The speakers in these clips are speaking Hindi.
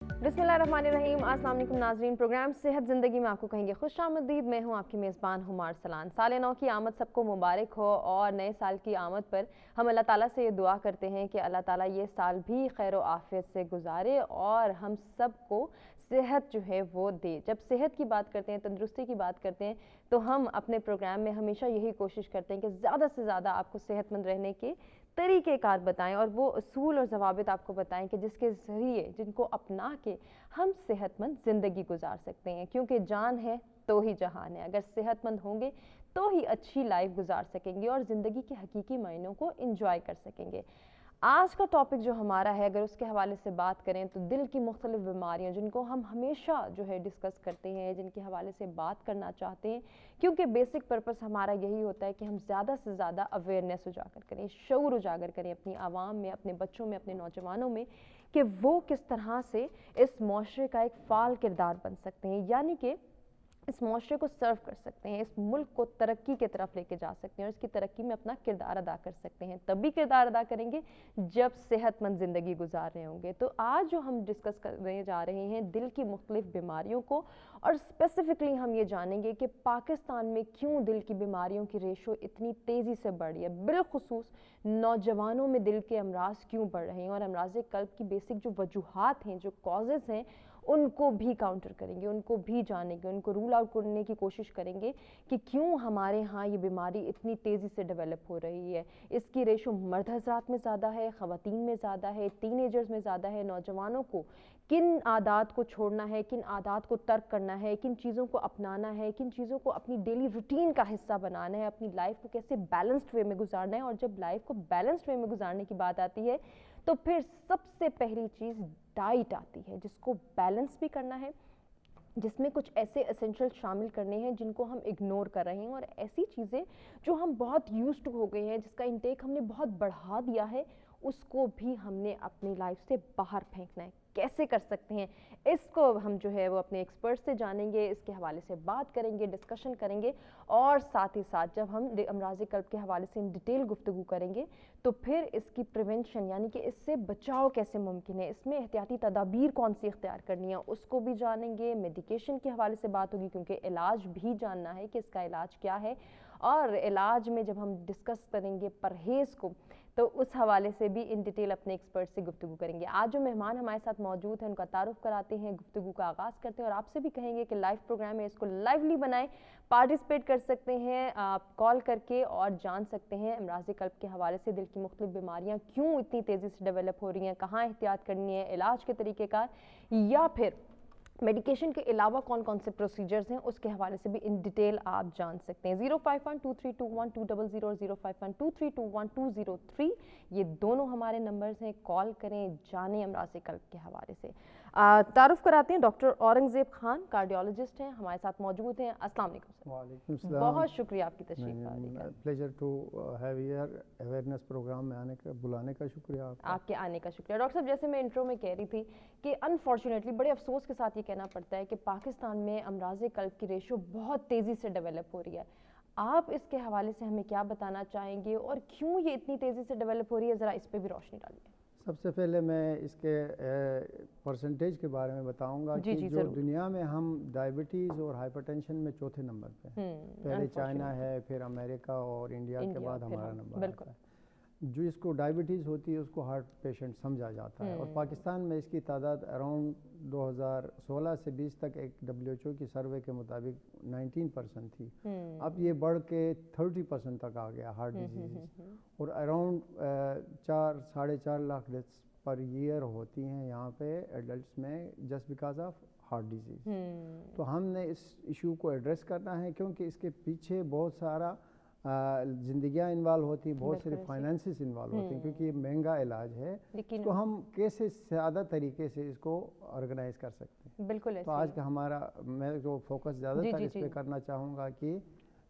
बिस्मिल्लाहिर्रहमानिर्रहीम। अस्सलाम वालेकुम नाज़रीन। प्रोग्राम सेहत ज़िंदगी में आपको कहेंगे खुशामदीद। मैं हूँ आपकी मेज़बान हुमार सलान। साल नौ की आमद सबको मुबारक हो और नए साल की आमद पर हम अल्लाह ताला से ये दुआ करते हैं कि अल्लाह ताला ये साल भी खैर व आफियत से गुजारे और हम सबको सेहत जो है वो दे। जब सेहत की बात करते हैं, तंदुरुस्ती की बात करते हैं, तो हम अपने प्रोग्राम में हमेशा यही कोशिश करते हैं कि ज़्यादा से ज़्यादा आपको सेहतमंद रहने के तरीक़ेकार बताएं और वो असूल और ज़वाबित आपको बताएं कि जिसके ज़रिए जिनको अपना के हम सेहतमंद ज़िंदगी गुजार सकते हैं। क्योंकि जान है तो ही जहान है। अगर सेहतमंद होंगे तो ही अच्छी लाइफ गुजार सकेंगे और ज़िंदगी के हकीकी मायनों को इंजॉय कर सकेंगे। आज का टॉपिक जो हमारा है, अगर उसके हवाले से बात करें तो दिल की मुख्तलिफ बीमारियां जिनको हम हमेशा जो है डिस्कस करते हैं, जिनके हवाले से बात करना चाहते हैं, क्योंकि बेसिक पर्पस हमारा यही होता है कि हम ज़्यादा से ज़्यादा अवेयरनेस उजागर करें, शऊर उजागर करें अपनी आवाम में, अपने बच्चों में, अपने नौजवानों में, कि वो किस तरह से इस मुआशरे का एक फ़ाल किरदार बन सकते हैं, यानी कि इस मुआशरे को सर्व कर सकते हैं, इस मुल्क को तरक्की की तरफ लेके जा सकते हैं और इसकी तरक्की में अपना किरदार अदा कर सकते हैं। तभी किरदार अदा करेंगे जब सेहतमंद ज़िंदगी गुजार रहे होंगे। तो आज जो हम डिस्कस करने जा रहे हैं दिल की मुख्तलिफ बीमारियों को, और स्पेसिफिकली हम ये जानेंगे कि पाकिस्तान में क्यों दिल की बीमारियों की रेशो इतनी तेज़ी से बढ़ रही है, बिलखुसूस नौजवानों में दिल के अमराज क्यों बढ़ रहे हैं, और अमराज कल्ब की बेसिक जो वजूहात हैं, जो कॉजेज़ हैं, उनको भी काउंटर करेंगे, उनको भी जानेंगे, उनको रूल आउट करने की कोशिश करेंगे कि क्यों हमारे यहाँ ये बीमारी इतनी तेज़ी से डेवलप हो रही है। इसकी रेशो मर्द हज़रात में ज़्यादा है, ख़वातीन में ज़्यादा है, टीनेजर्स में ज़्यादा है। नौजवानों को किन आदात को छोड़ना है, किन आदात को तर्क करना है, किन चीज़ों को अपनाना है, किन चीज़ों को अपनी डेली रूटीन का हिस्सा बनाना है, अपनी लाइफ को कैसे बैलेंस्ड वे में गुजारना है। और जब लाइफ को बैलेंस्ड वे में गुजारने की बात आती है तो फिर सबसे पहली चीज़ डाइट आती है, जिसको बैलेंस भी करना है, जिसमें कुछ ऐसे एसेंशियल शामिल करने हैं जिनको हम इग्नोर कर रहे हैं, और ऐसी चीज़ें जो हम बहुत यूज्ड टू हो गए हैं, जिसका इंटेक हमने बहुत बढ़ा दिया है, उसको भी हमने अपनी लाइफ से बाहर फेंकना है। कैसे कर सकते हैं इसको हम जो है वो अपने एक्सपर्ट से जानेंगे, इसके हवाले से बात करेंगे, डिस्कशन करेंगे, और साथ ही साथ जब हम अमराज कल्ब के हवाले से इन डिटेल गुफ्तगू करेंगे तो फिर इसकी प्रिवेंशन यानी कि इससे बचाव कैसे मुमकिन है, इसमें एहतियाती तदाबीर कौन सी इख्तियार करनी है, उसको भी जानेंगे। मेडिकेशन के हवाले से बात होगी क्योंकि इलाज भी जानना है कि इसका इलाज क्या है, और इलाज में जब हम डिस्कस करेंगे परहेज़ को, तो उस हवाले से भी इन डिटेल अपने एक्सपर्ट से गुफ्तगू करेंगे। आज जो मेहमान हमारे साथ मौजूद हैं उनका तारुफ कराते हैं, गुफ्तगू का आगाज़ करते हैं, और आपसे भी कहेंगे कि लाइव प्रोग्राम है, इसको लाइवली बनाएं, पार्टिसिपेट कर सकते हैं आप कॉल करके और जान सकते हैं अमराज कल्ब के हवाले से दिल की मुख्तलिफ बीमारियाँ क्यों इतनी तेज़ी से डेवलप हो रही हैं, कहाँ एहतियात करनी है, इलाज के तरीक़ेकार, या फिर मेडिकेशन के अलावा कौन कौन से प्रोसीजर्स हैं, उसके हवाले से भी इन डिटेल आप जान सकते हैं। 05123212200 और 05123212203 ये दोनों हमारे नंबर्स हैं। कॉल करें, जानें अमराज कल्ब के हवाले से। तारुफ कराते हैं, डॉक्टर औरंगज़ेब खान कार्डियोलॉजिस्ट हैं, हमारे साथ मौजूद हैं। अस्सलाम वालेकुम। वालेकुम सलाम। बहुत शुक्रिया आपकी तशरीफ आने का। Pleasure to have here awareness programme में आने का, बुलाने का शुक्रिया आपके आने का शुक्रिया। डॉक्टर साहब, जैसे मैं इंट्रो में कह रही थी कि अनफॉर्चुनेटली बड़े अफसोस के साथ ये कहना पड़ता है कि पाकिस्तान में अमराज कल्ब की रेशो बहुत तेज़ी से डेवलप हो रही है। आप इसके हवाले से हमें क्या बताना चाहेंगे और क्यों ये इतनी तेज़ी से डेवलप हो रही है, ज़रा इस पर भी रोशनी डालिए। सबसे पहले मैं इसके परसेंटेज के बारे में बताऊंगा कि जो दुनिया में हम डायबिटीज़ और हाइपरटेंशन में चौथे नंबर पे हैं। पहले चाइना है, फिर अमेरिका और इंडिया के बाद हमारा नंबर आता है। जो इसको डायबिटीज़ होती है उसको हार्ट पेशेंट समझा जाता है, और पाकिस्तान में इसकी तादाद अराउंड 2016 से 20 तक एक WHO की सर्वे के मुताबिक 19% थी। अब ये बढ़ के 30% तक आ गया हार्ट डिजीज़, और around 4-4.5 lakh deaths per year होती हैं यहाँ पे एडल्ट्स में just because of heart disease. तो हमने इस इशू को एड्रेस करना है क्योंकि इसके पीछे बहुत सारा ज़िंदगियाँ इन्वॉल्व होती हैं, बहुत सारे फाइनेंसेस इन्वॉल्व होते हैं, क्योंकि ये महंगा इलाज है। इसको हम कैसे ज़्यादा तरीके से इसको ऑर्गेनाइज कर सकते हैं। बिल्कुल। तो आज का हमारा, मैं जो फोकस ज़्यादातर इस पर करना चाहूँगा कि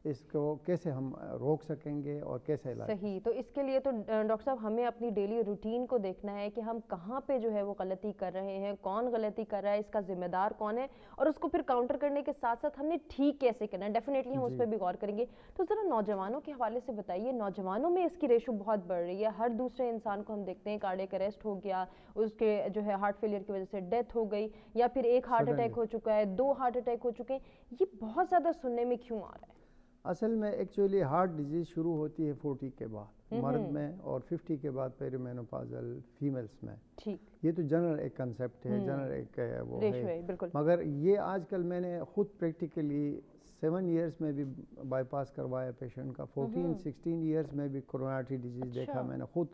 इसको कैसे हम रोक सकेंगे और कैसे इलाज। सही, तो इसके लिए तो डॉक्टर साहब हमें अपनी डेली रूटीन को देखना है कि हम कहाँ पे जो है वो गलती कर रहे हैं, कौन गलती कर रहा है, इसका जिम्मेदार कौन है, और उसको फिर काउंटर करने के साथ साथ हमने ठीक कैसे करना है। डेफिनेटली हम उस पर भी गौर करेंगे। तो ज़रा नौजवानों के हवाले से बताइए, नौजवानों में इसकी रेशो बहुत बढ़ रही है। हर दूसरे इंसान को हम देखते हैं कार्डियक अरेस्ट हो गया, उसके जो है हार्ट फेलियर की वजह से डेथ हो गई, या फिर एक हार्ट अटैक हो चुका है, 2 हार्ट अटैक हो चुके हैं। ये बहुत ज़्यादा सुनने में क्यों आ रहा है? असल में एक्चुअली हार्ट डिजीज़ शुरू होती है 40 के बाद मर्द में, और 50 के बाद पेरीमेनोपॉजल फीमेल्स में। ठीक, ये तो जनरल एक कंसेप्ट है, जनरल एक वो है। बिल्कुल। मगर ये आजकल मैंने खुद प्रैक्टिकली 7 इयर्स में भी बाईपास करवाया पेशेंट का, 14-16 इयर्स में भी कोरोनरी डिजीज़ देखा मैंने, खुद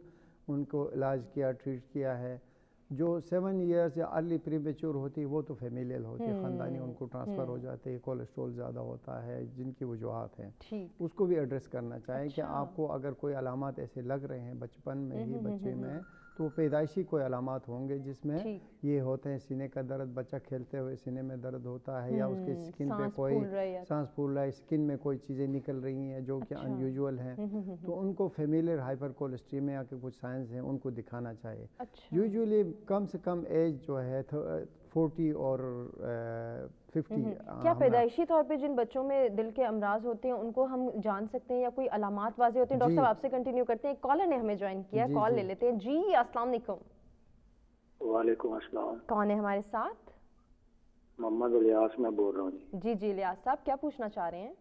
उनको इलाज किया, ट्रीट किया है। जो 7 इयर्स या अर्ली प्रीमेच्योर होती है वो तो फेमिलियल होती है, ख़ानदानी उनको ट्रांसफ़र हो जाते हैं, कोलेस्ट्रॉल ज़्यादा होता है, जिनकी वजूहात हैं, उसको भी एड्रेस करना चाहिए। कि आपको अगर कोई अलामात ऐसे लग रहे हैं बचपन में ही बच्चे में, तो पैदाइशी कोई अलामात होंगे जिसमें ये होते हैं, सीने का दर्द, बच्चा खेलते हुए सीने में दर्द होता है, या उसके स्किन पे कोई सांस फूल रहा है, स्किन में कोई चीज़ें निकल रही हैं जो कि अनयूजुअल हैं, तो उनको फेमिलियर हाइपर कोलेस्ट्रीमिया के कुछ साइंस हैं, उनको दिखाना चाहिए। यूजुअली कम से कम एज जो है 40 और 50। क्या पैदाइशी तौर पे जिन बच्चों में दिल के अमराज होते हैं उनको हम जान सकते हैं, या कोई अलामात वाज़ेह होते हैं? डॉक्टर साहब आपसे कंटिन्यू करते हैं, कॉलर ने हमें ज्वाइन किया, कॉल ले लेते हैं। जी अस्सलाम वालेकुम। वालेकुम अस्सलाम। कौन है हमारे साथ? मोहम्मद इलियास मैं बोल रहा हूँ जी। जी जी इलियास साहब, क्या पूछना चाह रहे हैं?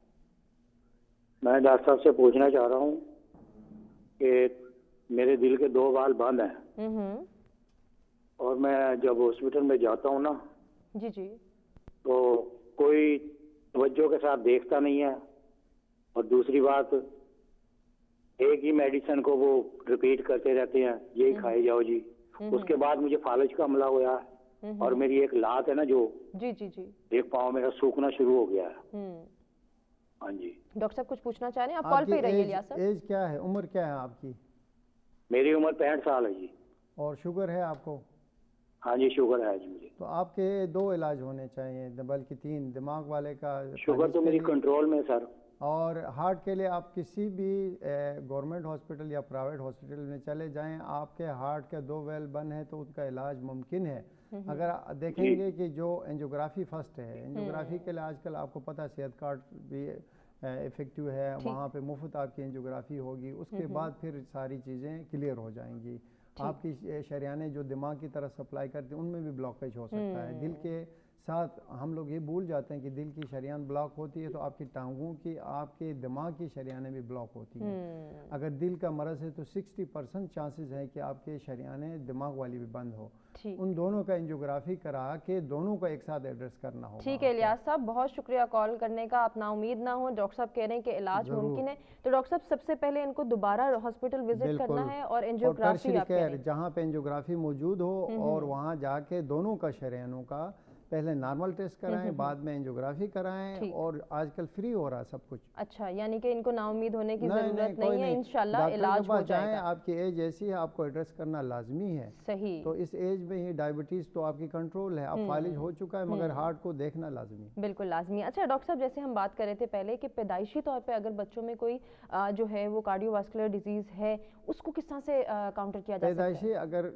मैं डॉक्टर साहब से पूछना चाह रहा हूँ कि मेरे दिल के 2 वाल्व बंद हैं, और मैं जब हॉस्पिटल में जाता हूँ ना जी जी, तो कोई तवज्जो के साथ देखता नहीं है, और दूसरी बात एक ही मेडिसिन को वो रिपीट करते रहते हैं, यही खाए जाओ जी। उसके बाद मुझे फालज का हमला हुआ है, और मेरी एक लात है ना जो जी जी जी, एक पाँव मेरा सूखना शुरू हो गया है। हाँ जी डॉक्टर साहब कुछ पूछना चाह रहे हैं? आप कॉल पे रहिए इलियास साहब। एज क्या है, उम्र क्या है आपकी? मेरी उम्र 65 साल है जी। और शुगर है आपको? हाँ जी शुगर है जी मुझे। तो आपके 2 इलाज होने चाहिए, बल्कि 3। दिमाग वाले का शुगर तो मेरी कंट्रोल में सर, और हार्ट के लिए आप किसी भी गवर्नमेंट हॉस्पिटल या प्राइवेट हॉस्पिटल में चले जाएं, आपके हार्ट के 2 वेल बंद है तो उसका इलाज मुमकिन है। अगर देखेंगे कि जो एंजियोग्राफी फर्स्ट है, एंजियोग्राफी के लिए आजकल आपको पता है सेहत कार्ड भी इफ़ेक्टिव है, वहाँ पे मुफ्त आपकी एंजियोग्राफी होगी, उसके बाद फिर सारी चीज़ें क्लियर हो जाएंगी। आपकी शरियाने जो दिमाग की तरफ सप्लाई करते हैं उनमें भी ब्लॉकेज हो सकता है। दिल के साथ हम लोग ये भूल जाते हैं कि दिल की शरियान ब्लॉक होती है तो आपकी टांगों की, आपके दिमाग की शरियाने भी ब्लॉक होती हैं। अगर दिल का मरज़ है तो 60% चांसेस है कि आपके शरियाने दिमाग वाली भी बंद हो। उन दोनों का एंजियोग्राफी करा के दोनों को एक साथ एड्रेस करना होगा। ठीक है इलियास साहब, बहुत शुक्रिया कॉल करने का। आप नाउमीद ना हो, डॉक्टर साहब कह रहे हैं कि इलाज मुमकिन है। तो डॉक्टर साहब सबसे पहले इनको दोबारा हॉस्पिटल विजिट करना है और एंजियोग्राफी जहाँ पे एंजियोग्राफी मौजूद हो, और वहाँ जाके दोनों का शरियानों का पहले नॉर्मल टेस्ट कराएं, बाद में एंजियोग्राफी कराएं, और आजकल फ्री हो रहा है सब कुछ। अच्छा, यानी कि इनको नाउमीद होने की जरूरत नहीं है, इंशाल्लाह इलाज हो जाएगा। आपकी एज ऐसी है, आपको एड्रेस करना लाजमी है। सही, तो इस एज में ही डायबिटीज तो आपकी कंट्रोल है, अब फालिज हो चुका है, मगर हार्ट को देखना लाजमी, बिल्कुल लाजमी। अच्छा डॉक्टर साहब, जैसे हम बात कर रहे थे पहले कि पैदाइशी तौर पे अगर बच्चों में कोई जो है वो कार्डियोवास्कुलर डिजीज है, उसको किस तरह से काउंटर किया जा सकता है? पैदाइशी अगर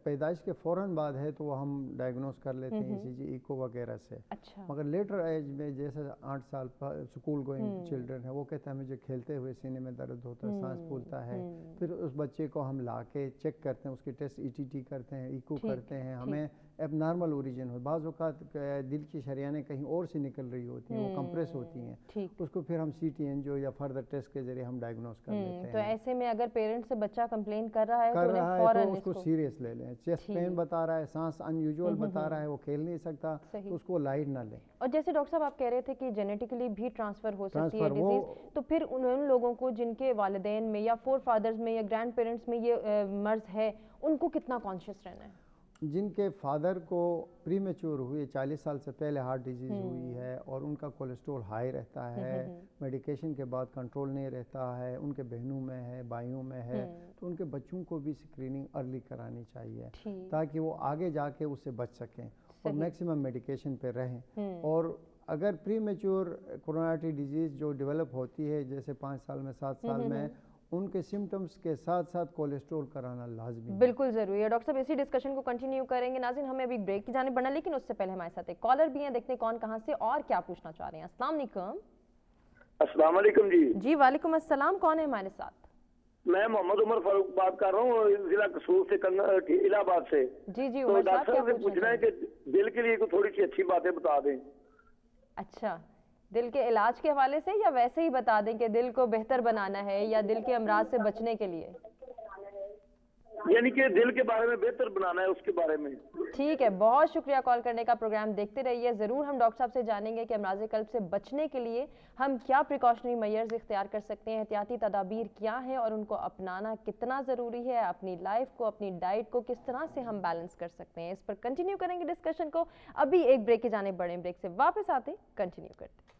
पैदाइश के फ़ौरन बाद है तो हम डायग्नोस कर लेते हैं ECG, इको वगैरह से। अच्छा, मगर लेटर एज में जैसे 8 साल स्कूल गोइंग चिल्ड्रन है, वो कहता है मुझे खेलते हुए सीने में दर्द होता है, सांस फूलता है, फिर उस बच्चे को हम ला के चेक करते हैं, उसके टेस्ट ETT करते हैं, इको करते हैं, हमें एबनॉर्मल ओरिजिन हो, बाज़ औक़ात दिल की शरियानें कहीं और से निकल रही होती हैं, वो कंप्रेस होती हैं, उसको फिर हम CT एंजियो या फर्दर टेस्ट के जरिए हम डायग्नोस कर लेते हैं। तो ऐसे में अगर पेरेंट्स से बच्चा कंप्लेन कर रहा है तो उसको सीरियस ले लें। चेस्ट पेन बता रहा है, सांस अनयूजुअल बता रहा है, वो खेल नहीं सकता, तो उसको लाइट ना लें। और जैसे डॉक्टर साहब आप कह रहे थे कि जेनेटिकली भी ट्रांसफर हो सकती है डिजीज, तो फिर उन लोगों को जिनके वालिदैन में या फोर फादर्स में या ग्रैंड पेरेंट्स में ये मर्ज है, उनको कितना कॉन्शियस रहना है? जिनके फादर को प्रीमेच्योर हुए 40 साल से पहले हार्ट डिजीज़ हुई है और उनका कोलेस्ट्रॉल हाई रहता है, मेडिकेशन के बाद कंट्रोल नहीं रहता है, उनके बहनों में है, भाइयों में है, तो उनके बच्चों को भी स्क्रीनिंग अर्ली करानी चाहिए ताकि वो आगे जाके उससे बच सकें और मैक्सिमम मेडिकेशन पे रहें। और अगर प्री मेच्योर कोरोनरी डिजीज़ जो डेवलप होती है जैसे 5 साल में 7 साल में, उनके सिम्टम्स के साथ साथ कोलेस्ट्रॉल कराना लाजमी है। बिल्कुल ज़रूरी है। डॉक्टर साहब इसी डिस्कशन को कंटिन्यू करेंगे। नाज़रीन हमें अभी ब्रेक की जाने बढ़ना, लेकिन उससे पहले हमारे साथ एक कॉलर भी हैं, देखते हैं कौन कहाँ से और क्या पूछना चाह रहे हैं। अस्सलाम वालेकुम। अस्सलाम वालेकुम जी। जी वालेकुम अस्सलाम, कौन है हमारे साथ? मैं मोहम्मद उमर फारूक बात कर रहा हूँ, जिला कसूर से, इलाहाबाद से। जी जी तो उमर साहब, डॉक्टर साहब से पूछना है कि दिल के लिए थोड़ी सी अच्छी बातें बता दें। अच्छा, दिल के इलाज के हवाले से या वैसे ही बता दें कि दिल को बेहतर बनाना है या दिल के अमराज से बचने के लिए? यानी कि दिल के बारे में बेहतर बनाना है, उसके बारे में। ठीक है, बहुत शुक्रिया कॉल करने का। प्रोग्राम देखते रहिए। ज़रूर हम डॉक्टर साहब से जानेंगे कि अमराज कल्ब से बचने के लिए हम क्या प्रिकॉशनरी मेजर्स इख्तियार कर सकते हैं, एहतियाती तदाबीर क्या हैं और उनको अपनाना कितना ज़रूरी है, अपनी लाइफ को, अपनी डाइट को किस तरह से हम बैलेंस कर सकते हैं। इस पर कंटिन्यू करेंगे डिस्कशन को। अभी एक ब्रेक के जाने बड़े ब्रेक से वापस आते कंटिन्यू करते।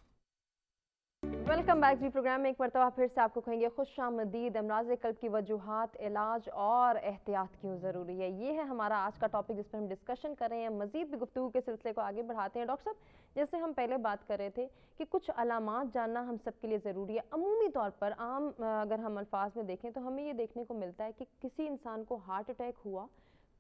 वेलकम बैक जी। प्रोग्राम में एक मरतबा फिर से आपको कहेंगे खुशामदीद। अमराज कल्ब की वजूहात, इलाज और एहतियात क्यों ज़रूरी है, ये है हमारा आज का टॉपिक जिस पर हम डिस्कशन कर रहे हैं। मज़ीद भी गुफ्तगू के सिलसिले को आगे बढ़ाते हैं। डॉक्टर साहब, जैसे हम पहले बात कर रहे थे कि कुछ अलामात जानना हम सब के लिए ज़रूरी है। अमूमी तौर पर आम अगर हम अल्फाज में देखें तो हमें ये देखने को मिलता है कि किसी इंसान को हार्ट अटैक हुआ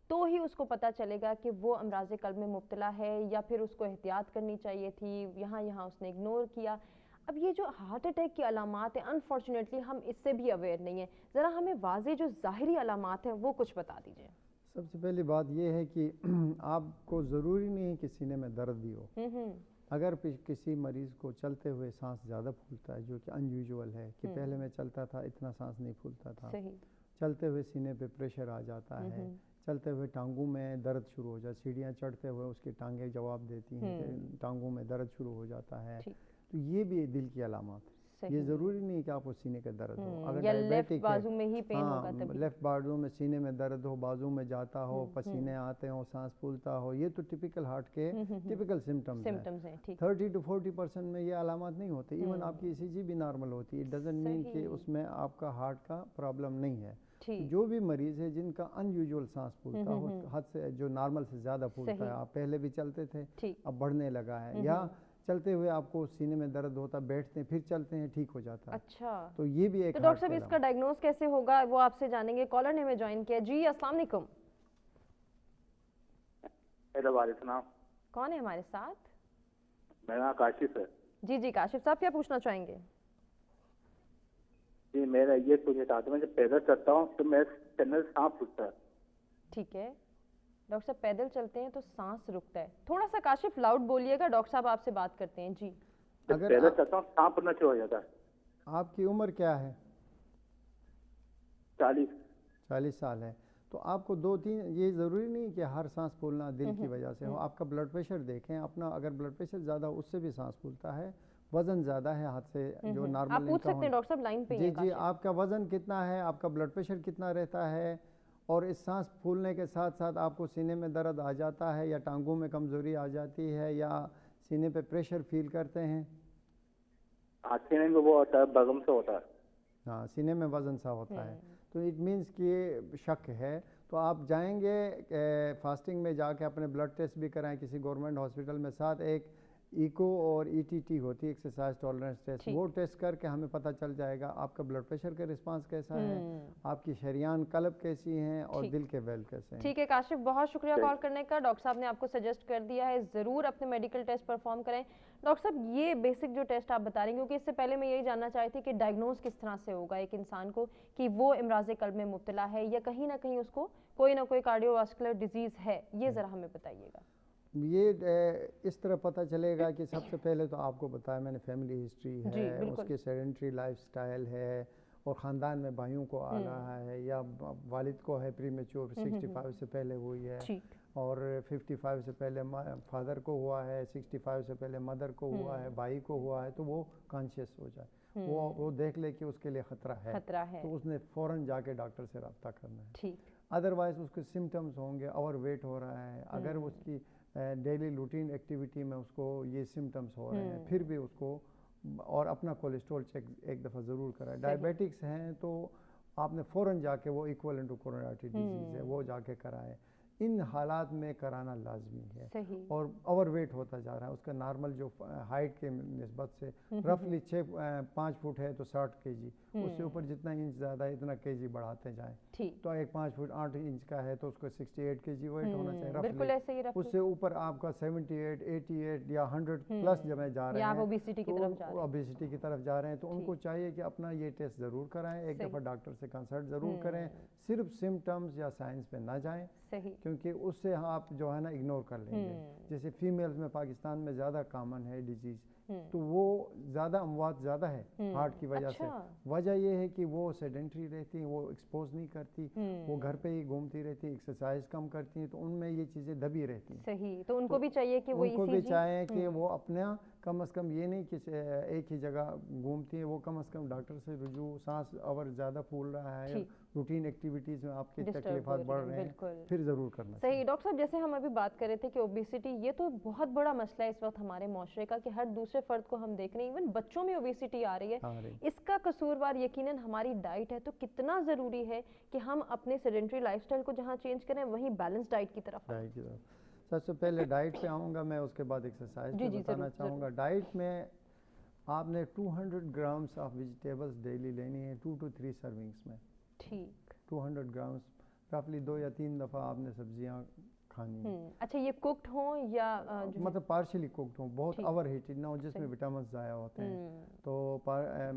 तो ही उसको पता चलेगा कि वो अमराज कल्ब में मुब्तला है, या फिर उसको एहतियात करनी चाहिए थी, यहाँ उसने इग्नोर किया। अब ये जो हार्ट अटैक की अलामात है, अनफॉर्चुनेटली हम इससे भी अवेयर नहीं है। ज़रा हमें वाज़ेह जो ज़ाहिरी अलामात हैं वो कुछ बता दीजिए। सबसे पहली बात ये है कि आपको ज़रूरी नहीं है कि सीने में दर्द भी हो। अगर किसी मरीज़ को चलते हुए सांस ज़्यादा फूलता है, जो कि अनयूजुअल है कि पहले मैं चलता था इतना सांस नहीं फूलता था, चलते हुए सीने पे प्रेशर आ जाता है, चलते हुए टांगों में दर्द शुरू हो जाता है, सीढ़ियाँ चढ़ते हुए उसकी टांगें जवाब देती हैं, टांगों में दर्द शुरू हो जाता है, तो ये भी दिल की अलामत है। ये ज़रूरी नहीं कि आपको सीने का दर्द हो। अगर डायबिटिक बाजू में ही पेन होगा तभी, लेफ्ट बाजू में सीने में दर्द हो, बाजू में जाता हो, पसीने आते हो, सांस फूलता हो, ये तो टिपिकल हार्ट के टिपिकल सिम्टम्स हैं। 30 to 40% में ये अलामत नहीं होती। इवन आपकी ECG भी नॉर्मल होती है। इट डजंट मीन कि उसमें आपका हार्ट का प्रॉब्लम नहीं है। जो भी मरीज़ है जिनका अनयूजुअल सांस फूलता हो, हद से जो नॉर्मल से ज़्यादा फूलता है, आप पहले भी चलते थे अब बढ़ने लगा है, या चलते हुए आपको सीने में दर्द होता, बैठते हैं फिर चलते हैं ठीक हो जाता है। अच्छा, तो ये भी एक। तो डॉक्टर साहब इसका डायग्नोस कैसे होगा वो आपसे जानेंगे। कॉलर ने हमें ज्वाइन किया। जी अस्सलाम वालेकुम। कौन है हमारे साथ? मेरा नाम काशिफ है। जी काशिफ साहब, क्या पूछना चाहेंगे? जी मेरा ये पूछना चाहता हूँ, जब पैदल चलता हूँ तो मेरे चैनल सांस फूलता है। ठीक है डॉक्टर साहब, पैदल चलते हैं तो सांस रुकता है। थोड़ा सा काशिफ लाउड बोलिएगा, डॉक्टर साहब आपसे बात करते हैं। जी अगर पैदल चलता हूँ सांस फूलना शुरू हो जाता है। आपकी उम्र क्या है? 40 साल है। तो आपको 2-3, ये ज़रूरी नहीं कि हर सांस फूलना दिल की वजह से हो। आपका ब्लड प्रेशर देखें अपना, अगर ब्लड प्रेशर ज़्यादा उससे भी सांस फूलता है। वज़न ज़्यादा है हाथ से जो नॉर्मल, आप पूछ सकते हैं डॉक्टर साहब लाइन पे। जी आपका वज़न कितना है, आपका ब्लड प्रेशर कितना रहता है, और इस सांस फूलने के साथ साथ आपको सीने में दर्द आ जाता है या टांगों में कमज़ोरी आ जाती है या सीने पे प्रेशर फील करते हैं? सीने में वो होता है, बगम से होता है। हाँ, सीने में वज़न सा होता है, तो इट मीन्स कि ये शक है। तो आप जाएंगे फास्टिंग में जाके अपने ब्लड टेस्ट भी कराएं किसी गवर्नमेंट हॉस्पिटल में। साथ एक इको और ETT होती है, एक्सरसाइज टॉलरेंस टेस्ट, वो टेस्ट करके हमें पता चल जाएगा आपका ब्लड प्रेशर का रिस्पांस कैसा है, आपकी शरीयान कल्ब कैसी हैं और दिल के वेल कैसे हैं। ठीक है काशिफ, बहुत शुक्रिया कॉल करने का। डॉक्टर साहब ने आपको सजेस्ट कर दिया है, ज़रूर अपने मेडिकल टेस्ट परफॉर्म करें। डॉक्टर साहब ये बेसिक जो टेस्ट आप बता रहे हैं, क्योंकि इससे पहले मैं यही जानना चाहती थी कि डायग्नोज किस तरह से होगा एक इंसान को कि वो इमराज कल्ब में मुब्तला है या कहीं ना कहीं उसको कोई ना कोई कार्डियोवास्कुलर डिजीज़ है, ये ज़रा हमें बताइएगा। ये इस तरह पता चलेगा कि सबसे पहले तो आपको बताया मैंने, फैमिली हिस्ट्री है, उसकी सेडेंट्री लाइफस्टाइल है, और ख़ानदान में भाइयों को आ रहा है या वालिद को है प्रीमेच्योर 65 से पहले हुई है, और 55 से पहले फादर को हुआ है, 65 से पहले मदर को हुआ है, भाई को हुआ है, तो वो कॉन्शियस हो जाए, वो देख ले कि उसके लिए ख़तरा है, तो उसने फ़ौरन जाके डॉक्टर से रब्ता करना है। अदरवाइज़ उसके सिम्टम्स होंगे, ओवर वेट हो रहा है, अगर उसकी डेली रूटीन एक्टिविटी में उसको ये सिम्टम्स हो रहे हैं, फिर भी उसको, और अपना कोलेस्ट्रॉल चेक एक दफ़ा ज़रूर कराए। डायबिटिक्स हैं तो आपने फ़ौरन जाके, वो इक्वलेंट टू कोरोनरी डिजीज़ है, वो जाके कराएं। इन हालात में कराना लाजमी है। सही। और ओवरवेट होता जा रहा है, उसका नॉर्मल जो हाइट के निस्बत से रफली 5 फुट है तो 60 केजी, उससे ऊपर जितना इंच ज़्यादा है इतना केजी बढ़ाते जाएं। तो एक 5 फुट 8 इंच का है तो उसको 68 केजी वेट होना चाहिए बिल्कुल ऐसे ही। उससे ऊपर आपका 78, 88 या 100 प्लस जब जा रहे हैं, ओबेसिटी की तरफ जा रहे हैं, तो उनको चाहिए कि अपना ये टेस्ट ज़रूर कराएं, एक दफ़ा डॉक्टर से कंसल्ट ज़रूर करें, सिर्फ सिम्टम्स या साइंस पे ना जाएं, क्योंकि उससे आप जो है ना इग्नोर कर लेंगे। जैसे फीमेल्स में पाकिस्तान में ज़्यादा कॉमन है डिजीज़, तो वो ज़्यादा अमवात ज़्यादा है हार्ट की वजह से। वजह ये है कि वो सेडेंट्री रहती हैं, वो एक्सपोज नहीं करती, वो घर पे ही घूमती रहती, एक्सरसाइज कम करती हैं, तो उनमें ये चीज़ें दबी रहती हैं। सही। तो उनको भी चाहिए कि वो उनको भी चाहिए कि वो अपना कम से कम ये नहीं कि एक ही जगह घूमती है, वो कम से कम डॉक्टर से रुजू, सांस अगर ज़्यादा फूल रहा है, रूटीन एक्टिविटीज़ में आपकी तकलीफात बढ़ रहे हैं, फिर ज़रूर करना चाहिए। सही। डॉक्टर साहब, जैसे हम अभी बात कर रहे थे कि ओबेसिटी ये तो बहुत बड़ा मसला है इस वक्त हमारे माशरे का, कि हर दूसरे फर्द को हम देख रहे हैं, इवन बच्चों में ओबेसिटी आ रही है। इसका कसूरवार यकीनन हमारी डाइट है। तो कितना ज़रूरी है कि हम अपने सेडेंटरी लाइफस्टाइल को जहाँ चेंज करें वहीं बैलेंस डाइट की तरफ आएं। सबसे पहले डाइट पे आऊँगा मैं, उसके बाद एक्सरसाइज पे बताना चाहूँगा। डाइट में आपने 200 ग्राम्स ऑफ वेजिटेबल्स डेली लेनी है, 2 to 3 सर्विंग्स में। ठीक। 200 ग्राम्स रफली 2 या 3 दफ़ा आपने सब्जियाँ खानी है। अच्छा, ये कुक्ड हो या मतलब पार्शली कुक्ड हो, बहुत ओवर हीटेड ना हो जिसमें विटामिन ज़ाया होते हैं, तो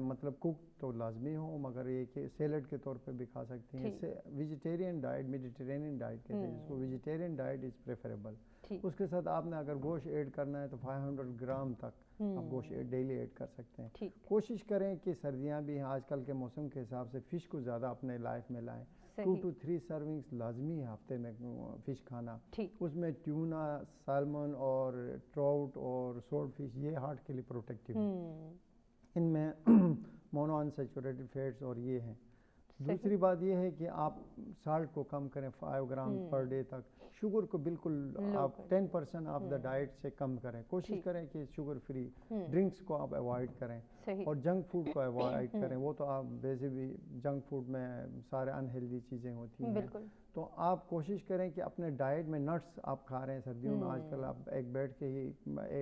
मतलब कुक तो लाजमी हो, मगर ये कि सैलड के तौर पे भी खा सकती हैं। इससे वेजिटेरियन डाइट, मेडिटेरेनियन डाइट कहते हैं जिसको, वेजिटेरियन डाइट इज़ प्रेफरेबल। उसके साथ आपने अगर गोश्त ऐड करना है तो 500 ग्राम तक आप गोश्त डेली ऐड कर सकते हैं। कोशिश करें कि सर्दियाँ भी हैं, आजकल के मौसम के हिसाब से फ़िश को ज़्यादा अपने लाइफ में लाएं। 2 to 3 सर्विंग्स लाजमी है हफ्ते में फ़िश खाना। उसमें ट्यूना, सालमन और ट्राउट और सोल्ट फिश, ये हार्ट के लिए प्रोटेक्टिव है। इनमें मोनोअनसैचुरेटेड फैट्स और ये हैं। दूसरी बात ये है कि आप साल्ट को कम करें, 5 ग्राम पर डे तक। शुगर को बिल्कुल आप 10% ऑफ द डाइट से कम करें। कोशिश करें कि शुगर फ्री ड्रिंक्स को आप अवॉइड करें और जंक फूड को अवॉइड करें। वो तो आप वैसे भी जंक फूड में सारे अनहेल्दी चीज़ें होती हैं, तो आप कोशिश करें कि अपने डाइट में नट्स आप खा रहे हैं सर्दियों में, आजकल आप एक बैठ के ही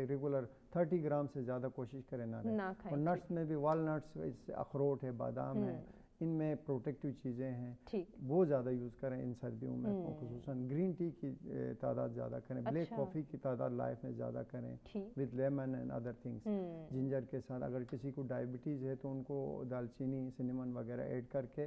रेगुलर 30 ग्राम से ज़्यादा कोशिश करें ना रहें। और नट्स में भी वालनट्स, अखरोट है, बादाम है, इनमें प्रोटेक्टिव चीज़ें हैं, वो ज़्यादा यूज़ करें इन सर्दियों में। खुसूसन ग्रीन टी की तादाद ज़्यादा करें, ब्लैक कॉफ़ी की तादाद लाइफ में ज़्यादा करें with lemon and other things, ginger के साथ। अगर किसी को डायबिटीज़ है तो उनको दालचीनी, सिनेमन वगैरह ऐड करके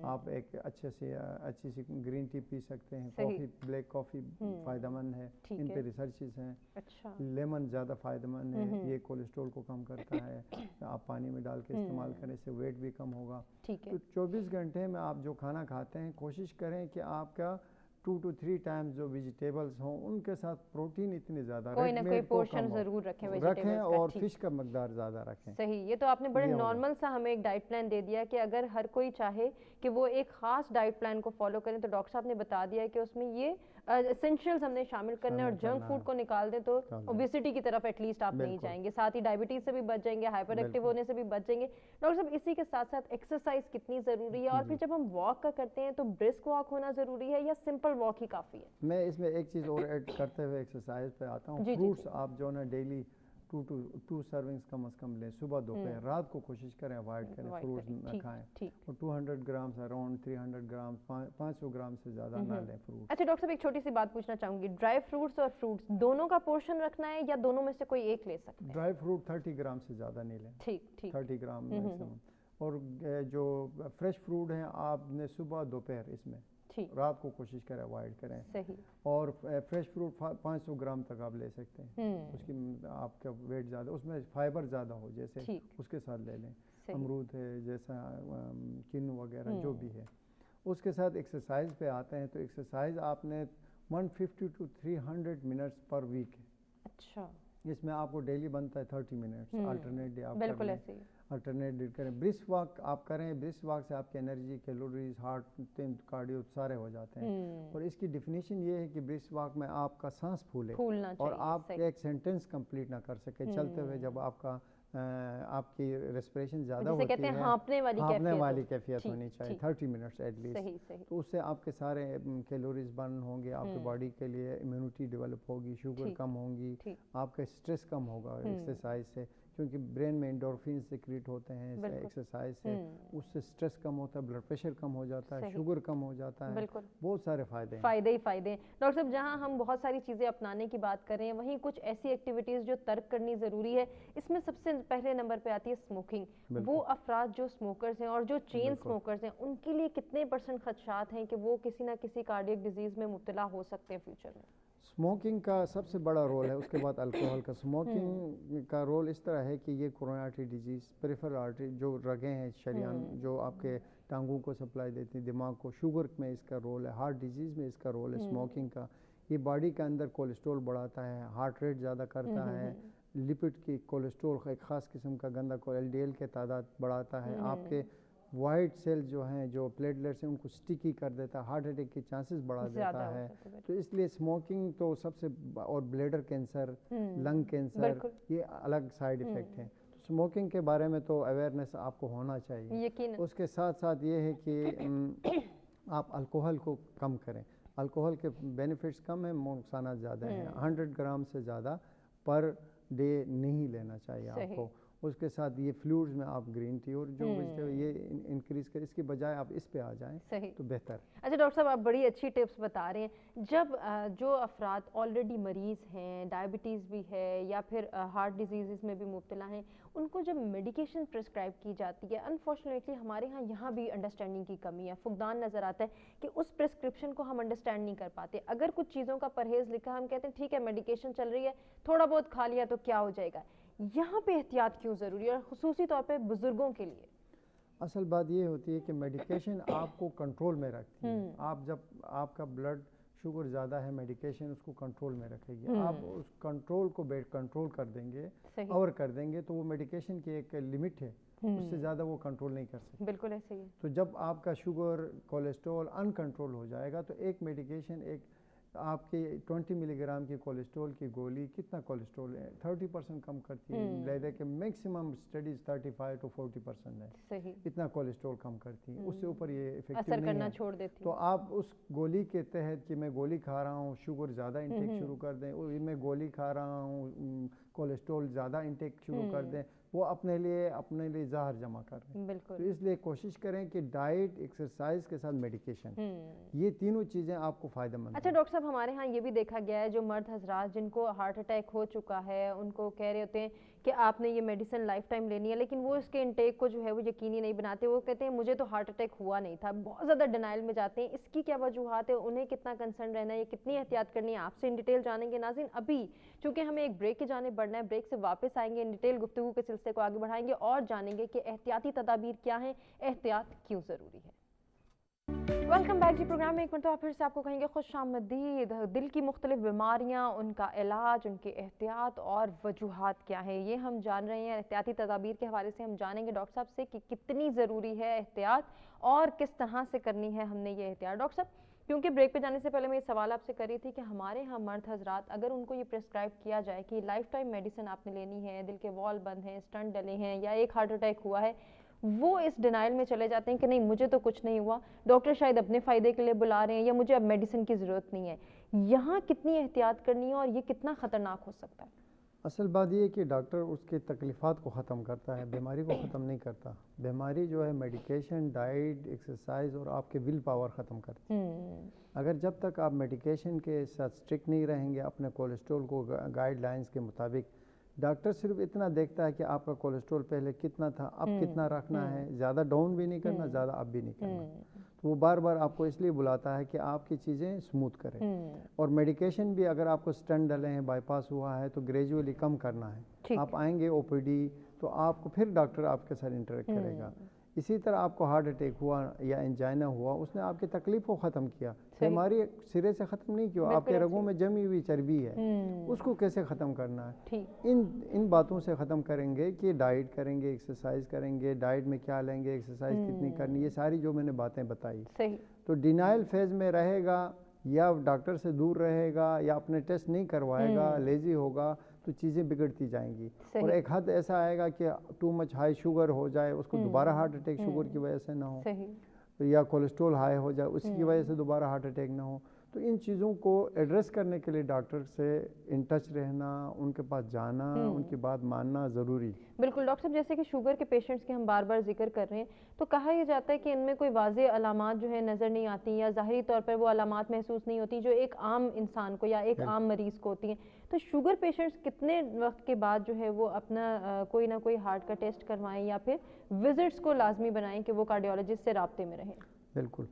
आप एक अच्छी सी ग्रीन टी पी सकते हैं। कॉफ़ी, ब्लैक कॉफ़ी फ़ायदेमंद है, इन पे रिसर्चेस हैं। लेमन ज़्यादा फ़ायदेमंद है, ये कोलेस्ट्रॉल को कम करता है। आप पानी में डाल के इस्तेमाल करें, इससे वेट भी कम होगा। तो 24 घंटे में आप जो खाना खाते हैं कोशिश करें कि आपका 2 to 3 टाइम्स जो वेजिटेबल्स हों उनके साथ प्रोटीन इतनी ज़्यादा, कोई ना कोई पोर्शन ज़रूर रखें और फिश का मकदार ज़्यादा रखें। सही। ये तो आपने बड़े नॉर्मल सा हमें एक डाइट प्लान दे दिया कि अगर हर कोई चाहे कि वो एक ख़ास डाइट प्लान को फॉलो करें, तो डॉक्टर साहब ने बता दिया कि उसमें ये एसेंशियल्स हमने शामिल करने और जंक फूड को निकाल दें तो ओबेसिटी की तरफ एटलीस्ट आप नहीं जाएंगे, साथ ही डायबिटीज़ से भी बच जाएंगे, हाइपर एक्टिव होने से भी बच जाएंगे। डॉक्टर साहब, इसी के साथ साथ एक्सरसाइज कितनी ज़रूरी है, और फिर जब हम वॉक का करते हैं तो ब्रिस्क वॉक होना ज़रूरी है या सिंपल वॉक ही काफ़ी है? मैं इसमें एक चीज़ और ऐड करते हुए एक्सरसाइज पे आता हूँ। फ्रूट्स आप जो ना डेली 2 सर्विंग्स कम से कम लें, सुबह दोपहर। रात को कोशिश करें अवॉइड करें, फ्रूट्स खाएं। और 200 ग्राम्स अराउंड 300 ग्राम 500 ग्राम से ज़्यादा ना लें फ्रूट। अच्छा डॉक्टर साहब, एक छोटी सी बात पूछना चाहूँगी, ड्राई फ्रूट्स और फ्रूट्स दोनों का पोर्शन रखना है या दोनों में से कोई एक ले सकते हैं? ड्राई फ्रूट 30 ग्राम से ज़्यादा नहीं लें। 30 ग्राम मैक्सिमम। और जो फ्रेश फ्रूट हैं आपने सुबह दोपहर, इसमें रात को कोशिश करें अवॉइड करें। सही। और फ्रेश फ्रूट 500 ग्राम तक आप ले सकते हैं। उसकी आपका वेट ज़्यादा, उसमें फाइबर ज़्यादा हो जैसे, उसके साथ ले लें। अमरूद है जैसा, किन्नू वगैरह जो भी है। उसके साथ एक्सरसाइज पे आते हैं, तो एक्सरसाइज आपने 150 to 300 मिनट्स पर वीक है। अच्छा। इसमें आपको डेली बनता है 30 मिनट्स, अल्टरनेट डे आप बिल्कुल ऐसे ही अल्टरनेट डे करें। ब्रिस्क वॉक आप करें, ब्रिस्क वॉक से आपकी एनर्जी, कैलोरीज, हार्ट, कार्डियो सारे हो जाते हैं। और इसकी डिफिनीशन ये है कि ब्रिस्क वॉक में आपका सांस फूले और आप एक सेंटेंस कंप्लीट ना कर सके चलते हुए। जब आपका आपकी रेस्पिरेशन ज़्यादा होती कहते हैं है, हाँफने वाली कैफियत होनी चाहिए 30 मिनट्स एटलीस्ट। तो उससे आपके सारे कैलोरीज बर्न होंगे, आपके बॉडी के लिए इम्यूनिटी डेवलप होगी, शुगर कम होंगी, आपका स्ट्रेस कम होगा एक्सरसाइज से, क्योंकि ब्रेन में एंडोर्फिन सिक्रीट होते हैं एक्सरसाइज से, उससे स्ट्रेस कम होता है, ब्लड प्रेशर कम हो जाता है, शुगर कम हो जाता है, बहुत सारे फायदे ही फायदे हैं। डॉक्टर साहब, जहां हम बहुत सारी चीज़ें अपनाने की बात कर रहे हैं, वहीं कुछ ऐसी एक्टिविटीज़ जो तर्क करनी ज़रूरी है। इसमें सबसे पहले नंबर पे आती है स्मोकिंग। वो अफराद जो स्मोकर्स हैं और जो चेन स्मोकर्स हैं, उनके लिए कितने % खदशात हैं कि वो किसी ना किसी कार्डियक डिजीज़ में मुब्तला हो सकते हैं फ्यूचर में? स्मोकिंग का सबसे बड़ा रोल है, उसके बाद अल्कोहल का। स्मोकिंग का रोल इस तरह है कि ये coronary artery disease, peripheral artery, जो रगें हैं शरीयान जो आपके टांगों को सप्लाई देती हैं, दिमाग को, शुगर में इसका रोल है, हार्ट डिजीज़ में इसका रोल है स्मोकिंग का। ये बॉडी के अंदर कोलेस्ट्रॉल बढ़ाता है, हार्ट रेट ज़्यादा करता है, लिपिड की कोलेस्ट्रॉल एक ख़ास किस्म का गंदा LDL के तादाद बढ़ाता है, आपके वाइट सेल जो हैं, जो प्लेटलेट्स हैं, उनको स्टिकी कर देता है, हार्ट अटैक के चांसेस बढ़ा देता है। तो इसलिए स्मोकिंग तो सबसे, और ब्लैडर कैंसर, लंग कैंसर, ये अलग साइड इफ़ेक्ट हैं। तो स्मोकिंग के बारे में तो अवेयरनेस आपको होना चाहिए। उसके साथ साथ ये है कि आप अल्कोहल को कम करें। अल्कोहल के बेनिफिट्स कम हैं, नुकसान ज़्यादा हैं। 100 ग्राम से ज़्यादा पर डे नहीं लेना चाहिए आपको। उसके साथ ये फ्लूइड्स में आप ग्रीन टी और जो वेजिटेबल ये इंक्रीज कर, इसके बजाय आप इस पे आ जाएं तो बेहतर। अच्छा डॉक्टर साहब, आप बड़ी अच्छी टिप्स बता रहे हैं। जब जो अफराद ऑलरेडी मरीज़ हैं, डायबिटीज़ भी है या फिर हार्ट डिजीज़ में भी मुब्तला हैं, उनको जब मेडिकेशन प्रिस्क्राइब की जाती है, अनफॉर्चुनेटली हमारे यहाँ भी अंडरस्टैंडिंग की कमी है, फुकदान नज़र आता है कि उस प्रिस्क्रिप्शन को हम अंडरस्टैंड नहीं कर पाते। अगर कुछ चीज़ों का परहेज़ लिखा, हम कहते हैं ठीक है मेडिकेशन चल रही है, थोड़ा बहुत खा लिया तो क्या हो जाएगा। यहाँ पे एहतियात क्यों ज़रूरी है, और ख़ुसूसी तौर पे बुज़ुर्गों के लिए? असल बात ये होती है कि मेडिकेशन आपको कंट्रोल में रखती है। आप जब आपका ब्लड शुगर ज़्यादा है, मेडिकेशन उसको कंट्रोल में रखेगी। आप उस कंट्रोल को कंट्रोल कर देंगे और कर देंगे तो वो मेडिकेशन की एक लिमिट है, उससे ज़्यादा वो कंट्रोल नहीं कर सकते। बिल्कुल ऐसे ही। तो जब आपका शुगर, कोलेस्ट्रॉल अनकंट्रोल हो जाएगा तो एक मेडिकेशन, एक आपकी 20 मिलीग्राम की कोलेस्ट्रॉल की गोली कितना कोलेस्ट्रॉल है 30% कम करती है। लेदर के मैक्सिमम स्टडीज 35 to 40% है, सही इतना कोलेस्ट्रॉल कम करती है। उससे ऊपर ये इफेक्टिव नहीं करना छोड़ देती। तो आप उस गोली के तहत कि मैं गोली खा रहा हूँ, शुगर ज़्यादा इंटेक शुरू कर दें, मैं गोली खा रहा हूँ, कोलेस्ट्रॉल ज़्यादा इंटेक शुरू कर दें, वो अपने लिए जहर जमा कर रहे हैं। तो इसलिए कोशिश करें कि डाइट, एक्सरसाइज के साथ मेडिकेशन, ये तीनों चीज़ें आपको फ़ायदेमंद। अच्छा डॉक्टर साहब, हमारे यहाँ ये भी देखा गया है, जो मर्द हजरात जिनको हार्ट अटैक हो चुका है, उनको कह रहे होते हैं कि आपने ये मेडिसिन लाइफ टाइम लेनी है, लेकिन वो इसके इंटेक को जो है वो यकीनी नहीं बनाते। वो कहते हैं मुझे तो हार्ट अटैक हुआ नहीं था, बहुत ज़्यादा डिनाइल में जाते हैं। इसकी क्या वजूहत है, उन्हें कितना कंसर्न रहना है, ये कितनी एहतियात करनी है, आपसे इन डिटेल जानेंगे। नाज़रीन, अभी चूँकि हमें एक ब्रेक की जाने बढ़ना है, ब्रेक से वापस आएंगे, इन डिटेल गुफ्तगू के सिलसिले को आगे बढ़ाएंगे और जानेंगे कि एहतियाती तदाबीर क्या हैं, एहतियात क्यों ज़रूरी है। वेलकम बैक जी। प्रोग्राम में एक मरतबा फिर से आपको कहेंगे खुशामदीद। दिल की मुख्तलिफ बीमारियाँ, उनका इलाज, उनके एहतियात और वजूहात क्या है, ये हम जान रहे हैं। एहतियाती तदाबीर के हवाले से हम जानेंगे डॉक्टर साहब से कि कितनी ज़रूरी है एहतियात और किस तरह से करनी है हमने ये एहतियात। डॉक्टर साहब, क्योंकि ब्रेक पे जाने से पहले मैं ये सवाल आपसे कर रही थी कि हमारे यहाँ मर्द हजरात, अगर उनको ये प्रिस्क्राइब किया जाए कि लाइफ टाइम मेडिसिन आपने लेनी है, दिल के वॉल बंद हैं, स्टंट डले हैं या एक हार्ट अटैक हुआ है, वो इस डिनाइल में चले जाते हैं कि नहीं मुझे तो कुछ नहीं हुआ, डॉक्टर शायद अपने फ़ायदे के लिए बुला रहे हैं या मुझे अब मेडिसिन की ज़रूरत नहीं है। यहाँ कितनी एहतियात करनी है और ये कितना ख़तरनाक हो सकता है? असल बात ये है कि डॉक्टर उसके तकलीफ़ात को ख़त्म करता है, बीमारी को ख़त्म नहीं करता। बीमारी जो है मेडिकेशन, डाइट, एक्सरसाइज और आपके विल पावर ख़त्म करती है। अगर जब तक आप मेडिकेशन के साथ स्ट्रिक्ट नहीं रहेंगे, अपने कोलेस्ट्रॉल को गाइडलाइंस के मुताबिक, डॉक्टर सिर्फ इतना देखता है कि आपका कोलेस्ट्रॉल पहले कितना था, अब कितना रखना है, ज़्यादा डाउन भी नहीं करना, ज़्यादा अप भी नहीं करना। तो वो बार बार आपको इसलिए बुलाता है कि आपकी चीज़ें स्मूथ करें। और मेडिकेशन भी अगर आपको स्टेंट डले हैं, बाईपास हुआ है, तो ग्रेजुअली कम करना है। आप आएंगे OPD तो आपको फिर डॉक्टर आपके साथ इंटरेक्ट करेगा। इसी तरह आपको हार्ट अटैक हुआ या एंजाइना हुआ, उसने आपकी तकलीफ को ख़त्म किया, बीमारी सिरे से ख़त्म नहीं किया। आपके रगों में जमी हुई चर्बी है, उसको कैसे ख़त्म करना है, इन बातों से ख़त्म करेंगे कि डाइट करेंगे, एक्सरसाइज करेंगे, डाइट में क्या लेंगे, एक्सरसाइज कितनी करनी, ये सारी जो मैंने बातें बताई। तो डिनाइल फेज में रहेगा, या डॉक्टर से दूर रहेगा या अपने टेस्ट नहीं करवाएगा, लेजी होगा, तो चीज़ें बिगड़ती जाएंगी। और एक हद ऐसा आएगा कि टू मच हाई शुगर हो जाए, उसको दोबारा हार्ट अटैक शुगर की वजह से ना हो, या कोलेस्ट्रॉल हाई हो जाए उसकी वजह से दोबारा हार्ट अटैक ना हो। तो इन चीज़ों को एड्रेस करने के लिए डॉक्टर से इन टच रहना, उनके पास जाना, उनकी बात मानना ज़रूरी। बिल्कुल डॉक्टर साहब, जैसे कि शुगर के पेशेंट्स के हम बार बार जिक्र कर रहे हैं, तो कहा यह जाता है कि इनमें कोई वाज़ेह अलामात जो है नज़र नहीं आती या ज़ाहिरी तौर पर वो अलामात महसूस नहीं होती जो एक आम इंसान को या एक आम मरीज़ को होती हैं। तो शुगर पेशेंट्स कितने वक्त के बाद जो है वो अपना कोई ना कोई हार्ट का टेस्ट करवाएं या फिर विजिट्स को लाजमी बनाएं कि वो कार्डियोलॉजिस्ट से राब्ते में रहें? बिल्कुल,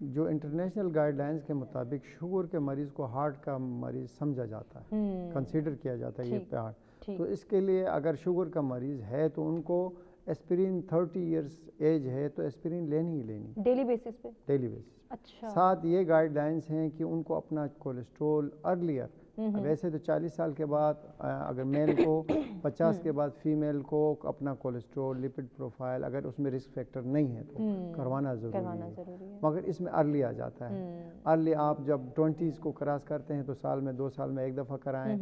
जो इंटरनेशनल गाइडलाइंस के मुताबिक शुगर के मरीज़ को हार्ट का मरीज़ समझा जाता है, कंसीडर किया जाता है ये हार्ट। तो इसके लिए अगर शुगर का मरीज़ है तो उनको एस्पिरिन 30 इयर्स एज है तो एस्पिरिन लेनी ही लेनी, डेली बेसिस पे। Daily basis. अच्छा। साथ ये गाइडलाइंस हैं कि उनको अपना कोलेस्ट्रोल अर्लियर, वैसे तो 40 साल के बाद अगर मेल को, 50 के बाद फीमेल को अपना कोलेस्ट्रोल लिपिड प्रोफाइल अगर उसमें रिस्क फैक्टर नहीं है तो करवाना ज़रूरी है। मगर इसमें अर्ली आ जाता है। अर्ली आप जब 20s को क्रॉस करते हैं तो साल में 2 साल में एक दफ़ा कराएं,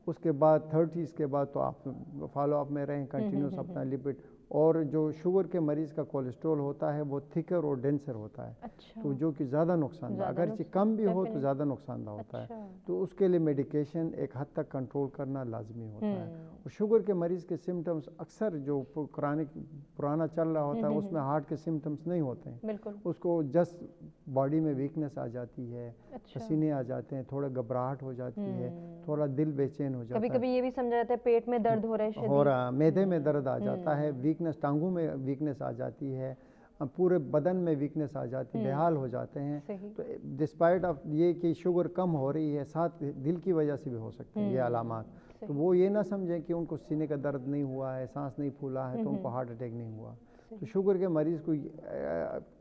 उसके बाद 30s के बाद तो आप फॉलो अप में रहें कंटिन्यूस अपना लिपिड। और जो शुगर के मरीज़ का कोलेस्ट्रोल होता है वो थिकर और डेंसर होता है। अच्छा। तो जो कि ज़्यादा नुकसानदायक, अगर कम भी हो तो ज़्यादा नुकसानदायक होता है। तो उसके लिए मेडिकेशन एक हद तक कंट्रोल करना लाजमी होता है। और शुगर के मरीज़ के सिम्टम्स अक्सर जो पुराना चल रहा होता है उसमें हार्ट के सिम्टम्स नहीं होते हैं, उसको जस्ट बॉडी में वीकनेस आ जाती है, पसीने आ जाते हैं, थोड़ा घबराहट हो जाती है, थोड़ा दिल बेचैन हो जाता है, कभी-कभी ये भी समझा जाता है पेट में दर्द हो रहा है, मैदे में दर्द आ जाता है, वीकनेस टांगों में वीकनेस आ जाती है, पूरे बदन में वीकनेस आ जाती है, बेहाल हो जाते हैं। तो डिस्पाइट ऑफ ये कि शुगर कम हो रही है, साथ दिल की वजह से भी हो सकते हैं ये अलामात। तो वो ये ना समझें कि उनको सीने का दर्द नहीं हुआ है, सांस नहीं फूला है तो उनको हार्ट अटैक नहीं हुआ। तो शुगर के मरीज़ को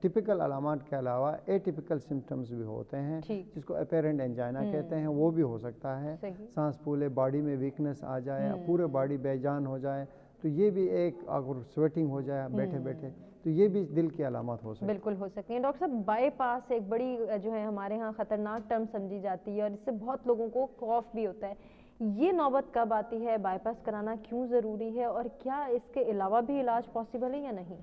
टिपिकल अलामात के अलावा एटिपिकल सिम्टम्स भी होते हैं जिसको अपेरेंट एंजाइना कहते हैं, वो भी हो सकता है। सांस फूले, बॉडी में वीकनेस आ जाए, पूरे बॉडी बेजान हो जाए, तो ये भी एक, अगर स्वेटिंग हो जाए बैठे बैठे, तो ये भी दिल की अलामत हो सकती है। बिल्कुल हो सकती है। डॉक्टर साहब, बाईपास एक बड़ी जो है हमारे यहाँ ख़तरनाक टर्म समझी जाती है और इससे बहुत लोगों को खौफ भी होता है। ये नौबत कब आती है? बाईपास कराना क्यों ज़रूरी है और क्या इसके अलावा भी इलाज पॉसिबल है या नहीं?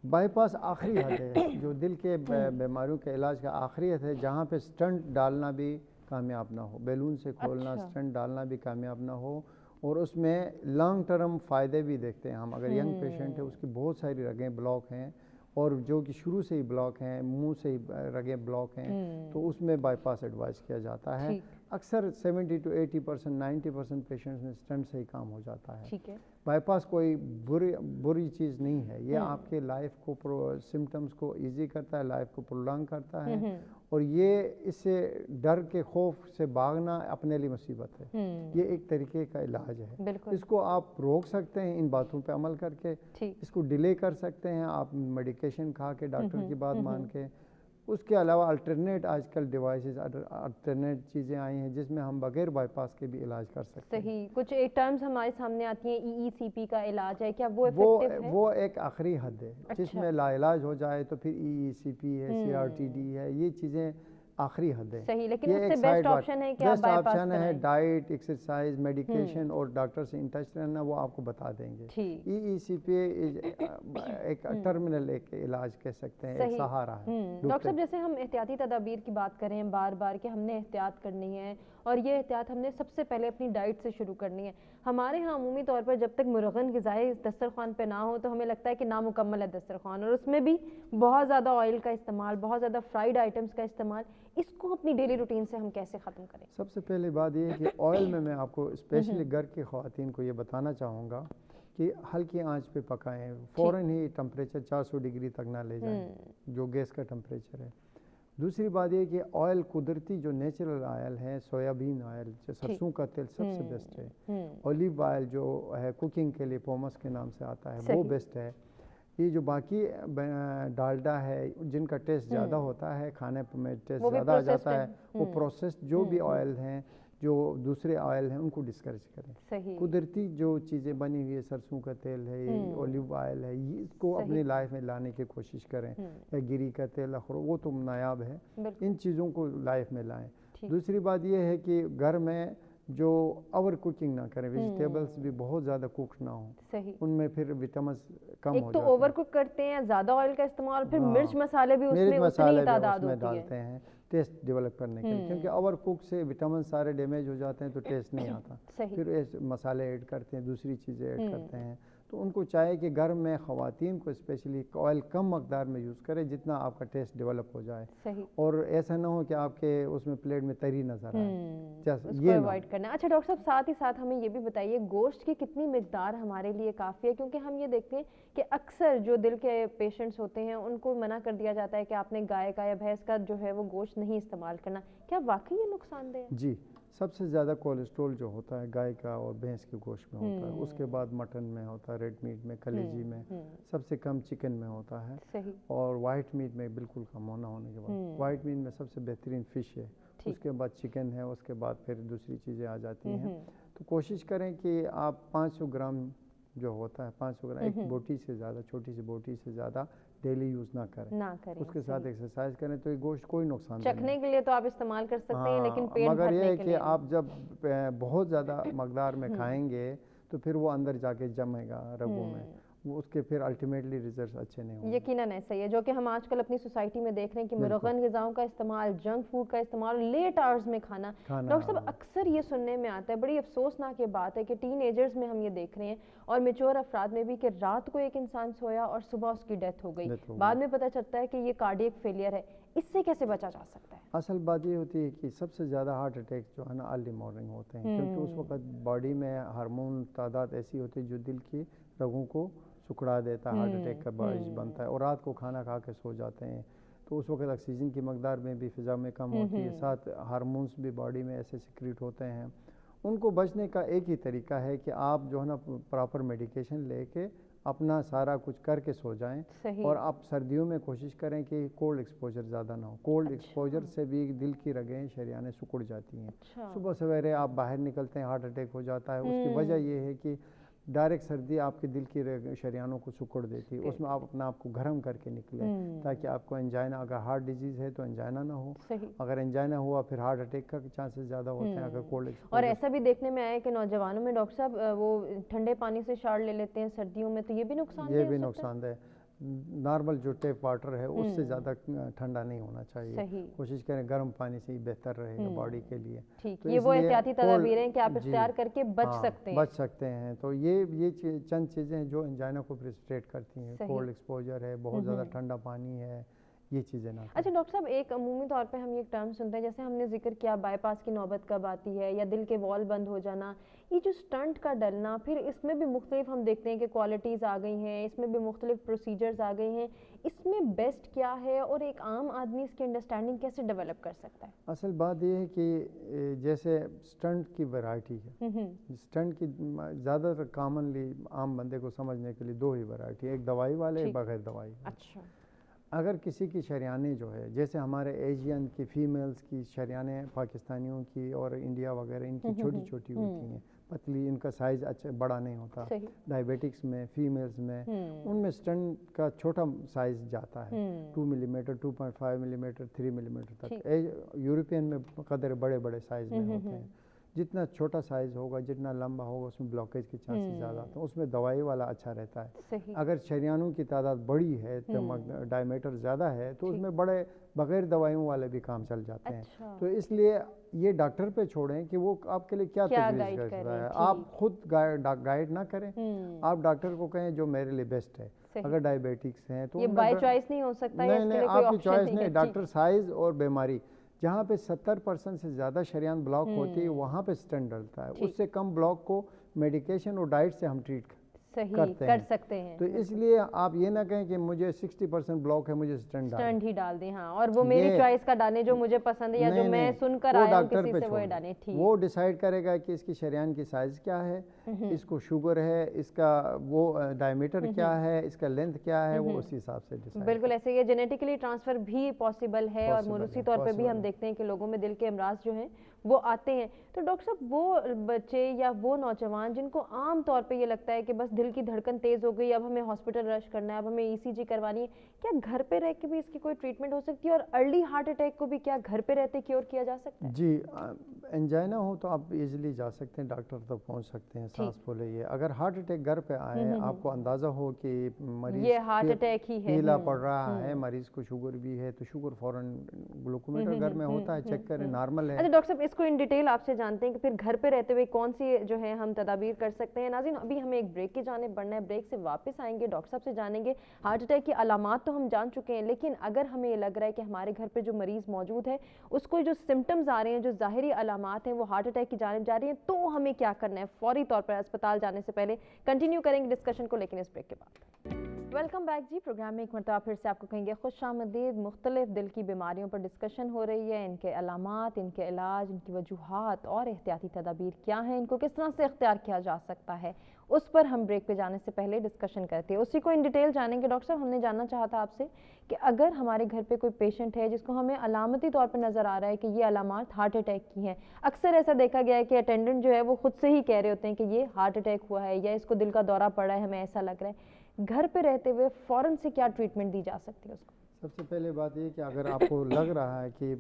बाईपास आखिरी हद है जो दिल के बीमारियों के इलाज का आखिरी हद है, जहाँ पे स्टंट डालना भी कामयाब ना हो, बैलून से खोलना, स्टंट डालना भी कामयाब ना हो। और उसमें लॉन्ग टर्म फ़ायदे भी देखते हैं हम। अगर यंग पेशेंट है उसकी बहुत सारी रगें ब्लॉक हैं और जो कि शुरू से ही ब्लॉक हैं, मुंह से ही रगें ब्लॉक हैं, तो उसमें बाईपास एडवाइस किया जाता है। अक्सर 70 to 80%, 90% पेशेंट्स में स्टंट से ही काम हो जाता है। बाईपास कोई बुरी चीज़ नहीं है, ये आपके लाइफ को सिम्टम्स को इजी करता है, लाइफ को प्रोलॉन्ग करता है। और ये इससे डर के खौफ से भागना अपने लिए मुसीबत है। ये एक तरीके का इलाज है, इसको आप रोक सकते हैं इन बातों पे अमल करके, इसको डिले कर सकते हैं आप मेडिकेशन खा के, डॉक्टर की बात मान के। उसके अलावा अल्टरनेट आजकल डिवाइसेस, अल्टरनेट चीज़ें आई हैं जिसमें हम बगैर बाईपास के भी इलाज कर सकते हैं। सही, कुछ एक टर्म्स हमारे सामने आती हैं, EECP का इलाज है, क्या वो इफेक्टिव है? वो एक आखिरी हद है। अच्छा। जिसमें लाइलाज हो जाए तो फिर EECP है, CRTD है, ये चीज़ें आखिरी हद है। सही, लेकिन उससे बेस्ट ऑप्शन है क्या? बेस्ट ऑप्शन है डाइट, एक्सरसाइज, मेडिकेशन और डॉक्टर से इन टच रहना, वो आपको बता देंगे। EECP एक टर्मिनल एक इलाज कह सकते हैं, एक सहारा है। डॉक्टर साहब, जैसे हम एहतियाती तदाबीर की बात करें बार बार कि हमने एहतियात करनी है और ये एहतियात हमने सबसे पहले अपनी डाइट से शुरू करनी है। हमारे यहाँ अमूमी तौर पर जब तक मुरगन ग़िज़ाएँ दस्तरखान पे ना हो तो हमें लगता है कि नामुकम्मल है दस्तरखान, और उसमें भी बहुत ज़्यादा ऑयल का इस्तेमाल, बहुत ज़्यादा फ्राइड आइटम्स का इस्तेमाल। इसको अपनी डेली रूटीन से हम कैसे ख़त्म करें? सबसे पहले बात ये है कि ऑयल में मैं आपको स्पेशली घर की ख़वातीन को ये बताना चाहूँगा कि हल्की आंच पे पकाएं, फ़ौरन ही टेम्परेचर 400 डिग्री तक ना ले जाएं जो गैस का टेम्परेचर है। दूसरी बात ये कि ऑयल कुदरती जो नेचुरल ऑयल है, सोयाबीन ऑयल, जो सरसों का तेल सबसे बेस्ट है। ऑलिव ऑयल जो है कुकिंग के लिए पोमस के नाम से आता है, वो बेस्ट है। ये जो बाकी डालडा है जिनका टेस्ट ज़्यादा होता है, खाने में टेस्ट ज़्यादा आ जाता है, वो प्रोसेस्ड जो भी ऑयल हैं जो दूसरे ऑयल हैं उनको डिस्करेज करें। सही। कुदरती जो चीज़ें बनी हुई है, सरसों का तेल है, ऑलिव ऑयल है, ये इसको अपनी लाइफ में लाने की कोशिश करें, या गिरी का तेल, अखरोट, वो तो नायाब है, इन चीज़ों को लाइफ में लाएं। दूसरी बात ये है कि घर में जो ओवर कुकिंग ना करें, वेजिटेबल्स भी बहुत ज़्यादा कुक ना हो, सही। उनमें फिर विटामिन कम एक हो तो जाते हैं। ओवर कुक करते हैं, ज़्यादा ऑयल का इस्तेमाल, फिर मिर्च मसाले भी उसमें उतनी ही तादाद होती डालते हैं टेस्ट डेवलप करने के लिए, क्योंकि ओवर कुक से विटामिन सारे डैमेज हो जाते हैं तो टेस्ट नहीं आता। फिर ऐसे मसाले ऐड करते हैं, दूसरी चीज़ें ऐड करते हैं, तो उनको चाहिए कि घर में ख़वातीन को स्पेशली ऑयल कम मकदार में यूज़ करें, जितना आपका टेस्ट डेवलप हो जाए। सही। और ऐसा ना हो कि आपके उसमें प्लेट में तरी नज़र आए, उसको अवॉइड करना। अच्छा डॉक्टर साहब, साथ ही साथ हमें ये भी बताइए, गोश्त की कितनी मिकदार हमारे लिए काफ़ी है? क्योंकि हम ये देखते हैं कि अक्सर जो दिल के पेशेंट्स होते हैं उनको मना कर दिया जाता है कि आपने गाय का या भैंस का जो है वो गोश्त नहीं इस्तेमाल करना। क्या वाकई ये नुकसानदेह है? जी, सबसे ज़्यादा कोलेस्ट्रॉल जो होता है गाय का और भैंस के गोश्त में होता है, उसके बाद मटन में होता है, रेड मीट में, कलेजी में, सबसे कम चिकन में होता है। सही। और वाइट मीट में बिल्कुल कम होने के बाद, वाइट मीट में सबसे बेहतरीन फ़िश है, उसके बाद चिकन है, उसके बाद फिर दूसरी चीज़ें आ जाती हैं। तो कोशिश करें कि आप 500 ग्राम जो होता है, 500 ग्राम एक बोटी से ज़्यादा, छोटी सी बोटी से ज़्यादा डेली यूज़ ना करें। उसके साथ एक्सरसाइज करें तो ये गोश्त कोई नुकसान नहीं। चखने के लिए तो आप इस्तेमाल कर सकते हैं, लेकिन पेट मगर भरने ये है के कि लिए आप जब बहुत ज़्यादा मकदार में खाएंगे तो फिर वो अंदर जाके जमेगा रगों में, वो उसके फिर अल्टीमेटली रिजल्ट अच्छे नहीं होंगे। यकीनन ऐसा ही है, जो कि हम आजकल अपनी सोसाइटी में देख रहे हैं कि मुरगन ग़िज़ाओं का इस्तेमाल, जंक फूड का इस्तेमाल, लेट आवर्स में खाना। डॉक्टर साहब, अक्सर ये सुनने में आता है, बड़ी अफसोसनाक ये बात है कि टीनेजर्स में हम ये देख रहे हैं और मेच्योर अफराद में भी, कि रात को एक इंसान सोया और सुबह उसकी डेथ हो गई, बाद में पता चलता है कि ये कार्डियक फेलियर है। इससे कैसे बचा जा सकता है? असल बात ये होती है कि सबसे ज़्यादा हार्ट अटैक जो है ना अर्ली मॉर्निंग होते हैं, क्योंकि उस वक्त बॉडी में हार्मोन तादाद ऐसी होती है जो दिल की रगों को सुकड़ा देता है, हार्ट अटैक का बाइस बनता है। और रात को खाना खा के सो जाते हैं तो उस वक्त ऑक्सीजन की मकदार में भी फ़िज़ा में कम होती है, साथ हार्मोन्स भी बॉडी में ऐसे सिक्रीट होते हैं। उनको बचने का एक ही तरीका है कि आप जो है ना प्रॉपर मेडिकेशन लेके अपना सारा कुछ करके सो जाएं। और आप सर्दियों में कोशिश करें कि कोल्ड एक्सपोजर ज़्यादा ना हो। कोल्ड एक्सपोजर से भी दिल की रगें, शरियानें सिकुड़ जाती हैं। सुबह सवेरे आप बाहर निकलते हैं, हार्ट अटैक हो जाता है। उसकी वजह ये है कि डायरेक्ट सर्दी आपके दिल की शरियानों को सिकुड़ देती है, उसमें आप अपना आपको गर्म करके निकलें ताकि आपको एंजाइना, अगर हार्ट डिजीज़ है तो एंजाइना ना हो, अगर एंजाइना हुआ फिर हार्ट अटैक का चांसेस ज़्यादा होते हैं अगर कोल्ड एक्सपोजर। और ऐसा भी देखने में आया है कि नौजवानों में डॉक्टर साहब वो ठंडे पानी से शावर ले लेते हैं सर्दियों में, तो ये भी नुकसानदेह ये भी नुकसानदेह। नॉर्मल जो टेप वाटर है उससे ज़्यादा ठंडा नहीं होना चाहिए, कोशिश करें गर्म पानी से ही बेहतर रहेगा बॉडी के लिए। तो ये वो एहतियाती तदबीरें हैं कि आप इख्तियार करके बच सकते हैं। तो ये चंद चीज़ें हैं जो एंजाइना को प्रेसिपिटेट करती हैं। कोल्ड एक्सपोजर है, बहुत ज़्यादा ठंडा पानी है, ये चीज़ें ना। अच्छा डॉक्टर साहब, एक अमूमी तौर पे हम ये टर्म सुनते हैं, जैसे हमने जिक्र किया बाईपास की नौबत कब आती है या दिल के वॉल बंद हो जाना, ये जो स्टंट का डलना, फिर इसमें भी मुख्तलिफ हम देखते हैं कि क्वालिटीज़ आ गई हैं, इसमें भी मुख्तलिफ प्रोसीजर्स आ गए हैं, इसमें बेस्ट क्या है और एक आम आदमी इसकी अंडरस्टैंडिंग कैसे डेवलप कर सकता है? असल बात ये है कि जैसे स्टंट की वैरायटी है, स्टंट की ज़्यादातर कॉमनली आम बंदे को समझने के लिए दो ही वैरायटी है, एक दवाई वाले, एक बगैर दवाई। अच्छा। अगर किसी की शरियानें जो है, जैसे हमारे एशियन की फ़ीमेल्स की शरियानें, पाकिस्तानियों की और इंडिया वगैरह, इनकी छोटी छोटी होती हैं, पतली, इनका साइज़ अच्छा बड़ा नहीं होता। डायबिटिक्स में, फीमेल्स में, उनमें स्टंट का छोटा साइज़ जाता है, 2 मिलीमीटर, 2.5 मिलीमीटर, 3 मिलीमीटर तक। यूरोपियन में कदर बड़े बड़े साइज़ में होते हैं। जितना छोटा साइज़ होगा, जितना लंबा होगा, उसमें ब्लॉकेज के चांसेस ज़्यादा होते हैं, उसमें दवाई वाला अच्छा रहता है। अगर शरियानों की तादाद बड़ी है तो डायमीटर ज़्यादा है तो उसमें बड़े बगैर दवाइयों वाले भी काम चल जाते हैं। तो इसलिए ये डॉक्टर पे छोड़ें कि वो आपके लिए क्या तजवीज़ करता है, आप खुद गाइड ना करें, आप डॉक्टर को कहें जो मेरे लिए बेस्ट है। अगर डायबिटिक्स हैं तो ये बाय चॉइस नहीं हो सकता, नहीं, आपकी चॉइस नहीं, डॉक्टर साइज और बीमारी, जहाँ पे 70% से ज़्यादा शरियान ब्लॉक होती है वहाँ पे स्टंट डलता है। उससे कम ब्लॉक को मेडिकेशन और डाइट से हम ट्रीट कर सकते हैं। तो इसलिए आप ये ना कहें कि मुझे 60% ब्लॉक है, मुझे स्टंट ही डाल दें। हाँ, और वो मेरी चॉइस का डालें जो मुझे पसंद है या जो मैं सुनकर आया हूं किसी से, वो डालें। ठीक, वो डिसाइड करेगा कि इसकी शरियान की साइज क्या है, इसको शुगर है, इसका वो डायमीटर क्या है, इसका लेंथ क्या है, वो उसी हिसाब से डिसाइड। बिल्कुल ऐसे ये जेनेटिकली ट्रांसफर भी पॉसिबल है और मौरूसी तौर पर भी हम देखते हैं कि लोगों में दिल के अमराज जो हैं वो आते हैं। तो डॉक्टर साहब वो बच्चे या वो नौजवान जिनको आम तौर पे ये लगता है कि बस दिल की धड़कन तेज़ हो गई, अब हमें हॉस्पिटल रश करना है, अब हमें ईसीजी करवानी है, क्या घर पे रह के भी इसकी कोई ट्रीटमेंट हो सकती है? और अर्ली हार्ट अटैक को भी क्या घर पे रहते क्योर किया जा सकता है? जी, एंजाइना हो तो आप इजीली जा सकते हैं, डॉक्टर तक पहुंच सकते हैं, सांस फूले। ये अगर हार्ट अटैक घर पे आए, आपको अंदाज़ा हो कि मरीज ये हार्ट अटैक ही है, पीला पड़ रहा है, मरीज को शुगर भी है, तो शुगर फौरन ग्लूकोमीटर घर में होता है, चेक करें, नॉर्मल है। अच्छा डॉक्टर साहब, इसको इन डिटेल आपसे जानते हैं कि फिर घर पे रहते हुए कौन सी जो है हम तदाबीर कर सकते हैं। नाज़रीन, अभी हमें एक ब्रेक की जानिब बढ़ना है, ब्रेक से वापस आएंगे, डॉक्टर साहब से जानेंगे हार्ट अटैक की अलामात तो हम जान चुके हैं, लेकिन अगर हमें ये लग रहा है कि हमारे घर पे जो मरीज मौजूद है उसको जो सिम्टम्स आ रहे हैं, जो ज़ाहिरी अलामात हैं वो हार्ट अटैक की जानिब जा रही हैं, तो हमें क्या करना है फौरी तौर पर अस्पताल जाने से पहले। कंटिन्यू करेंगे डिस्कशन को, लेकिन इस ब्रेक के बाद। वेलकम बैक जी। प्रोग्राम में एक मरतबा फिर से आपको कहेंगे खुशामदीद। मुख्तलिफ दिल की बीमारियों पर डिस्कशन हो रही है, इनके अलामात, इनके इलाज, इनकी वजूहात और एहतियाती तदाबीर क्या हैं, इनको किस तरह से इख्तियार किया जा सकता है, उस पर हम ब्रेक पे जाने से पहले डिस्कशन करते हैं। उसी को इन डिटेल जानेंगे। डॉक्टर साहब, हमने जानना चाहा था आपसे कि अगर हमारे घर पे कोई पेशेंट है जिसको हमें अलामती तौर पर नज़र आ रहा है कि ये अलामात हार्ट अटैक की हैं, अक्सर ऐसा देखा गया है कि अटेंडेंट जो है वो खुद से ही कह रहे होते हैं कि ये हार्ट अटैक हुआ है या इसको दिल का दौरा पड़ा है, हमें ऐसा लग रहा है, घर पे रहते हुए फ़ौरन से क्या ट्रीटमेंट दी जा सकती है उसको? सबसे पहले बात ये कि अगर आपको लग रहा है कि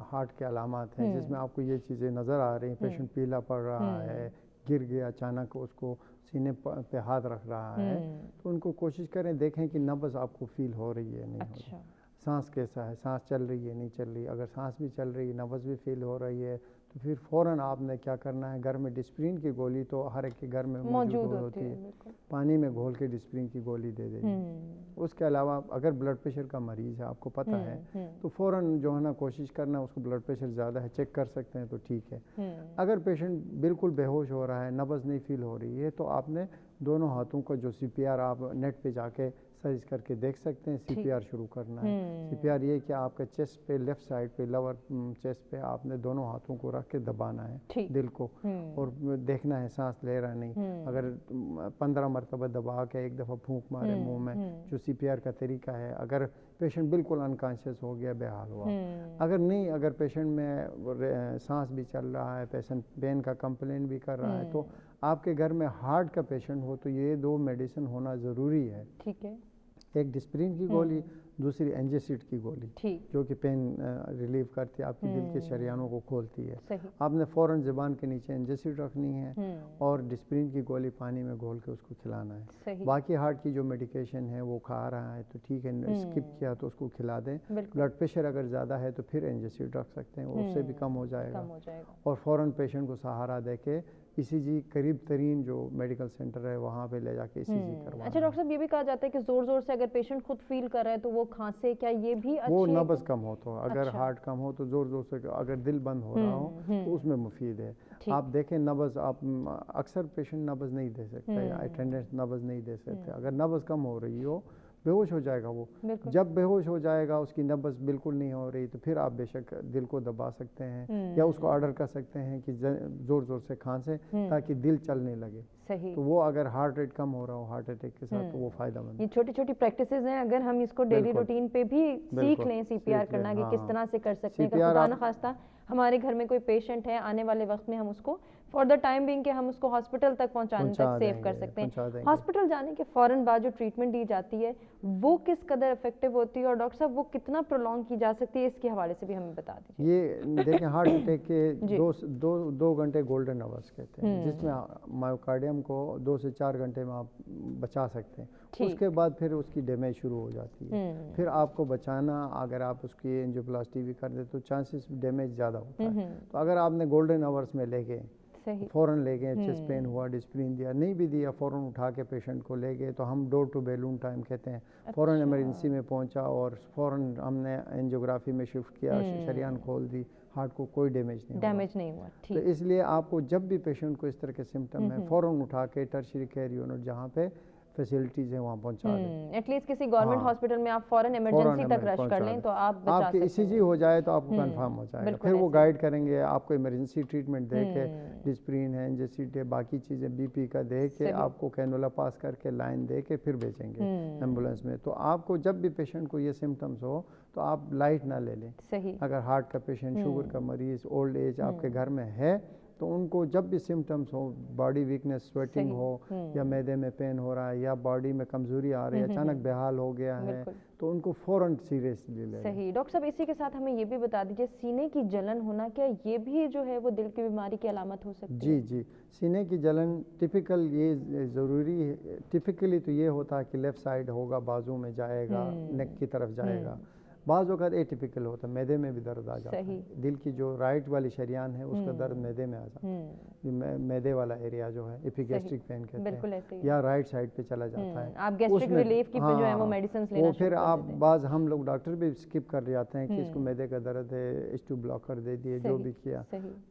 हार्ट के अलामात हैं जिसमें आपको ये चीज़ें नज़र आ रही हैं, पेशेंट पीला पड़ रहा है, गिर गया अचानक, उसको सीने पे हाथ रख रहा है, तो उनको कोशिश करें, देखें कि नब्ज़ आपको फील हो रही है नहीं हो रही, सांस कैसा है, सांस चल रही है नहीं चल रही। अगर सांस भी चल रही है, नब्ज़ भी फील हो रही है, तो फिर फ़ौरन आपने क्या करना है, घर में डिस्प्रिन की गोली तो हर एक के घर में मौजूद होती है, पानी में घोल के डिस्प्रिन की गोली दे देंगे। उसके अलावा अगर ब्लड प्रेशर का मरीज़ है, आपको पता है, तो फ़ौरन जो है ना कोशिश करना, उसको ब्लड प्रेशर ज़्यादा है, चेक कर सकते हैं तो ठीक है। अगर पेशेंट बिल्कुल बेहोश हो रहा है, नब्ज़ नहीं फील हो रही है, तो आपने दोनों हाथों का जो CPR आप नेट पे जाके सर्च करके देख सकते हैं, CPR शुरू करना है। CPR ये कि आपके चेस्ट पे, लेफ़्ट साइड पे, लोअर चेस्ट पे आपने दोनों हाथों को रख के दबाना है दिल को, और देखना है सांस ले रहा नहीं। अगर 15 मरतबा दबा के एक दफ़ा फूंक मारे मुंह में, जो CPR का तरीका है, अगर पेशेंट बिल्कुल अनकॉन्शियस हो गया, बेहाल हुआ, अगर नहीं, अगर पेशेंट में सांस भी चल रहा है, पेशेंट पेन का कंप्लेन भी कर रहा है, तो आपके घर में हार्ट का पेशेंट हो तो ये 2 मेडिसिन होना ज़रूरी है। ठीक है, एक डिस्प्रिन की गोली, दूसरी एंजासिड की गोली, जो कि पेन रिलीव करती है, आपकी दिल के शरियानों को खोलती है। आपने फ़ौरन ज़बान के नीचे एंजासिड रखनी है और डिस्प्रिन की गोली पानी में घोल के उसको खिलाना है। बाकी हार्ट की जो मेडिकेशन है वो खा रहा है तो ठीक है, स्किप किया तो उसको खिला दें। ब्लड प्रेशर अगर ज़्यादा है तो फिर एंजासिड रख सकते हैं, उससे भी कम हो जाएगा। और फ़ौरन पेशेंट को सहारा दे के ECG करीब तरीन जो मेडिकल सेंटर है वहाँ पे ले जाके ECG करवाना। अच्छा डॉक्टर साहब, ये भी कहा जाता है कि ज़ोर ज़ोर से अगर पेशेंट खुद फील कर रहा है तो वो खांसे, क्या ये भी अच्छी वो नब्ज़ कम हो तो, अगर हार्ट कम हो तो ज़ोर ज़ोर से, अगर दिल बंद हो रहा हो तो उसमें मुफीद है। आप देखें नब्ज़, आप अक्सर पेशेंट नब्ज़ नहीं दे सकते, अटेंडेंट्स नब्ज़ नहीं दे सकते। अगर नब्ज़ कम हो रही हो, बेहोश हो जाएगा वो, जब बेहोश हो जाएगा, उसकी नब्ज़ बिल्कुल नहीं हो रही, तो फिर आप बेशक दिल को दबा सकते हैं या उसको ऑर्डर कर सकते हैं कि ज़ोर ज़ोर से खांसे ताकि दिल चलने लगे। सही। तो वो अगर हार्ट रेट कम हो रहा हो हार्ट अटैक के साथ, तो वो फ़ायदेमंद। ये छोटी छोटी प्रैक्टिसेस हैं, अगर हम इसको डेली रूटीन पे भी सीख लें CPR करना कि किस तरह से कर सकते हैं। खुदा न खास्ता हमारे घर में कोई पेशेंट है, आने वाले वक्त में हम उसको फॉर द टाइम बिंग के हम उसको हॉस्पिटल तक पहुंचाने तक सेव कर सकते हैं। हॉस्पिटल जाने के फ़ौरन बाद जो ट्रीटमेंट दी जाती है वो किस कदर इफेक्टिव होती है, और डॉक्टर साहब वो कितना प्रोलॉन्ग की जा सकती है, इसके हवाले से भी हमें बता दीजिए। ये देखें, हार्ट अटैक के 2 घंटे गोल्डन आवर्स कहते हैं, जिसमें मायोकार्डियम को 2 से 4 घंटे में आप बचा सकते हैं। उसके बाद फिर उसकी डैमेज शुरू हो जाती है। फिर आपको बचाना, अगर आप उसकी एंजियोप्लास्टी भी कर दे तो चांसेस डैमेज ज़्यादा होता है। तो अगर आपने गोल्डन आवर्स में ले गए, फ़ौरन ले गए, चेस्ट पेन हुआ, डिस्प्रिन दिया, नहीं भी दिया, फ़ौरन उठा के पेशेंट को ले गए, तो हम डोर टू बैलून टाइम कहते हैं। फ़ौरन इमरजेंसी में पहुंचा और फ़ौरन हमने एंजियोग्राफी में शिफ्ट किया, शरियान खोल दी, हार्ट को कोई डैमेज नहीं हुआ। तो इसलिए आपको जब भी पेशेंट को इस तरह के सिम्टम है, फ़ौरन उठा के टर्शियरी केयर यूनिट जहाँ पे फैसिलिटीज़ हैं वहाँ पहुँचा दें। एटलीस्ट किसी गवर्नमेंट हॉस्पिटल में आप फॉरेन इमरजेंसी तक रश कर लें तो आप बचा आपके ECG हो जाए तो आपको कंफर्म हो जाएगा, फिर वो गाइड करेंगे आपको इमरजेंसी ट्रीटमेंट दे के, डिस्प्रिन है, इंजेसिटी, बाकी चीज़ें BP का दे के आपको कैनुला पास करके लाइन दे के फिर भेजेंगे एम्बुलेंस में। तो आपको जब भी पेशेंट को ये सिम्टम्स हो तो आप लाइट ना ले लें। सही। अगर हार्ट का पेशेंट, शुगर का मरीज़, ओल्ड एज आपके घर में है तो उनको जब भी सिम्टम्स हो, बॉडी वीकनेस, स्वेटिंग हो या मैदे में पेन हो रहा है या बॉडी में कमज़ोरी आ रही है, अचानक बेहाल हो गया है, तो उनको फ़ौरन सीरियसली ले। सही। डॉक्टर साहब इसी के साथ हमें ये भी बता दीजिए, सीने की जलन होना क्या ये भी जो है वो दिल की बीमारी की अलामत हो सकती है? जी जी, सीने की जलन टिपिकल ये ज़रूरी है, टिपिकली तो ये होता है कि लेफ़्ट साइड होगा, बाजू में जाएगा, नेक की तरफ जाएगा। बाज़ वक़्त एटिपिकल होता है, मैदे में भी दर्द आ जाता है, दिल की जो राइट वाली शरियान है उसका दर्द मैदे में आ जाता है, मैदे वाला एरिया जो है एपिगैस्ट्रिक पेन कहते हैं, या राइट साइड पे चला जाता है। आप गैस्ट्रिक रिलीफ की जो है वो मेडिसिन लेना वो फिर आप बाज़ हम लोग डॉक्टर भी स्किप कर जाते हैं कि इसको मैदे का दर्द है, H2 ब्लॉकर दे दिए, जो भी किया।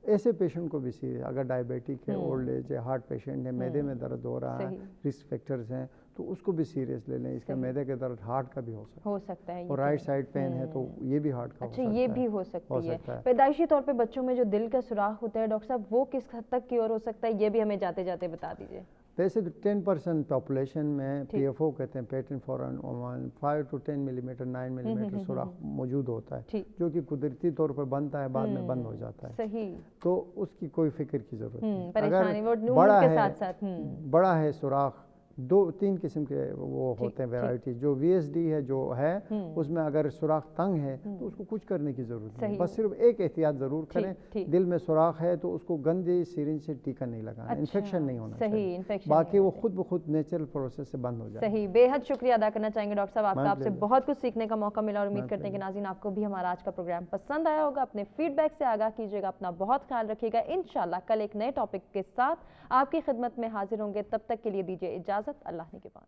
ऐसे पेशेंट को भी सीरियस, अगर डायबिटिक है, ओल्ड एज है, हार्ट पेशेंट है, मैदे में दर्द हो रहा है, रिस्क फैक्टर्स हैं, तो उसको भी सीरियस ले लें। इसका मैदे का दर्द हार्ट का भी हो सकता है, और राइट साइड पेन है तो ये भी हार्ट का हो सकता है। ये भी हो सकती है। पैदाइशी तौर पे बच्चों में जो दिल का सुराख होता है डॉक्टर साहब, वो किस हद तक की ओर हो सकता है, ये भी हमें जाते जाते बता दीजिए। वैसे तो 10% पॉपुलेशन में PFO कहते हैं, patent foreign oven, 5 to 10 millimetre, 9 millimetre सुराख मौजूद होता है, जो कि कुदरती तौर पर बनता है, बाद में बंद हो जाता है। सही। तो उसकी कोई फिक्र की जरूरत नहीं। अगर बड़ा है सुराख, 2-3 किस्म के वो होते हैं वैरायटी। जो VSD है जो है उसमें अगर सुराख तंग है तो उसको कुछ करने की जरूरत नहीं, बस सिर्फ एक एहतियात जरूर करें, दिल में सुराख है तो उसको गंदे सिरिंज से टीका नहीं लगाना, इन्फेक्शन नहीं होना चाहिए, बाकी वो खुद ब खुद नेचुरल प्रोसेस से बंद हो जाए। सही। बेहद शुक्रिया अदा करना चाहेंगे डॉक्टर साहब आपका, आपसे बहुत कुछ सीखने का मौका मिला और उम्मीद करते हैं कि नाज़रीन आपको भी हमारा आज का प्रोग्राम पसंद आया होगा। अपने फीडबैक से आगाह कीजिएगा, अपना बहुत ख्याल रखिएगा। इंशाल्लाह कल एक नए टॉपिक के साथ आपकी खिदमत में हाजिर होंगे, तब तक के लिए दीजिए इजाजत। अल्लाह ने के बाद।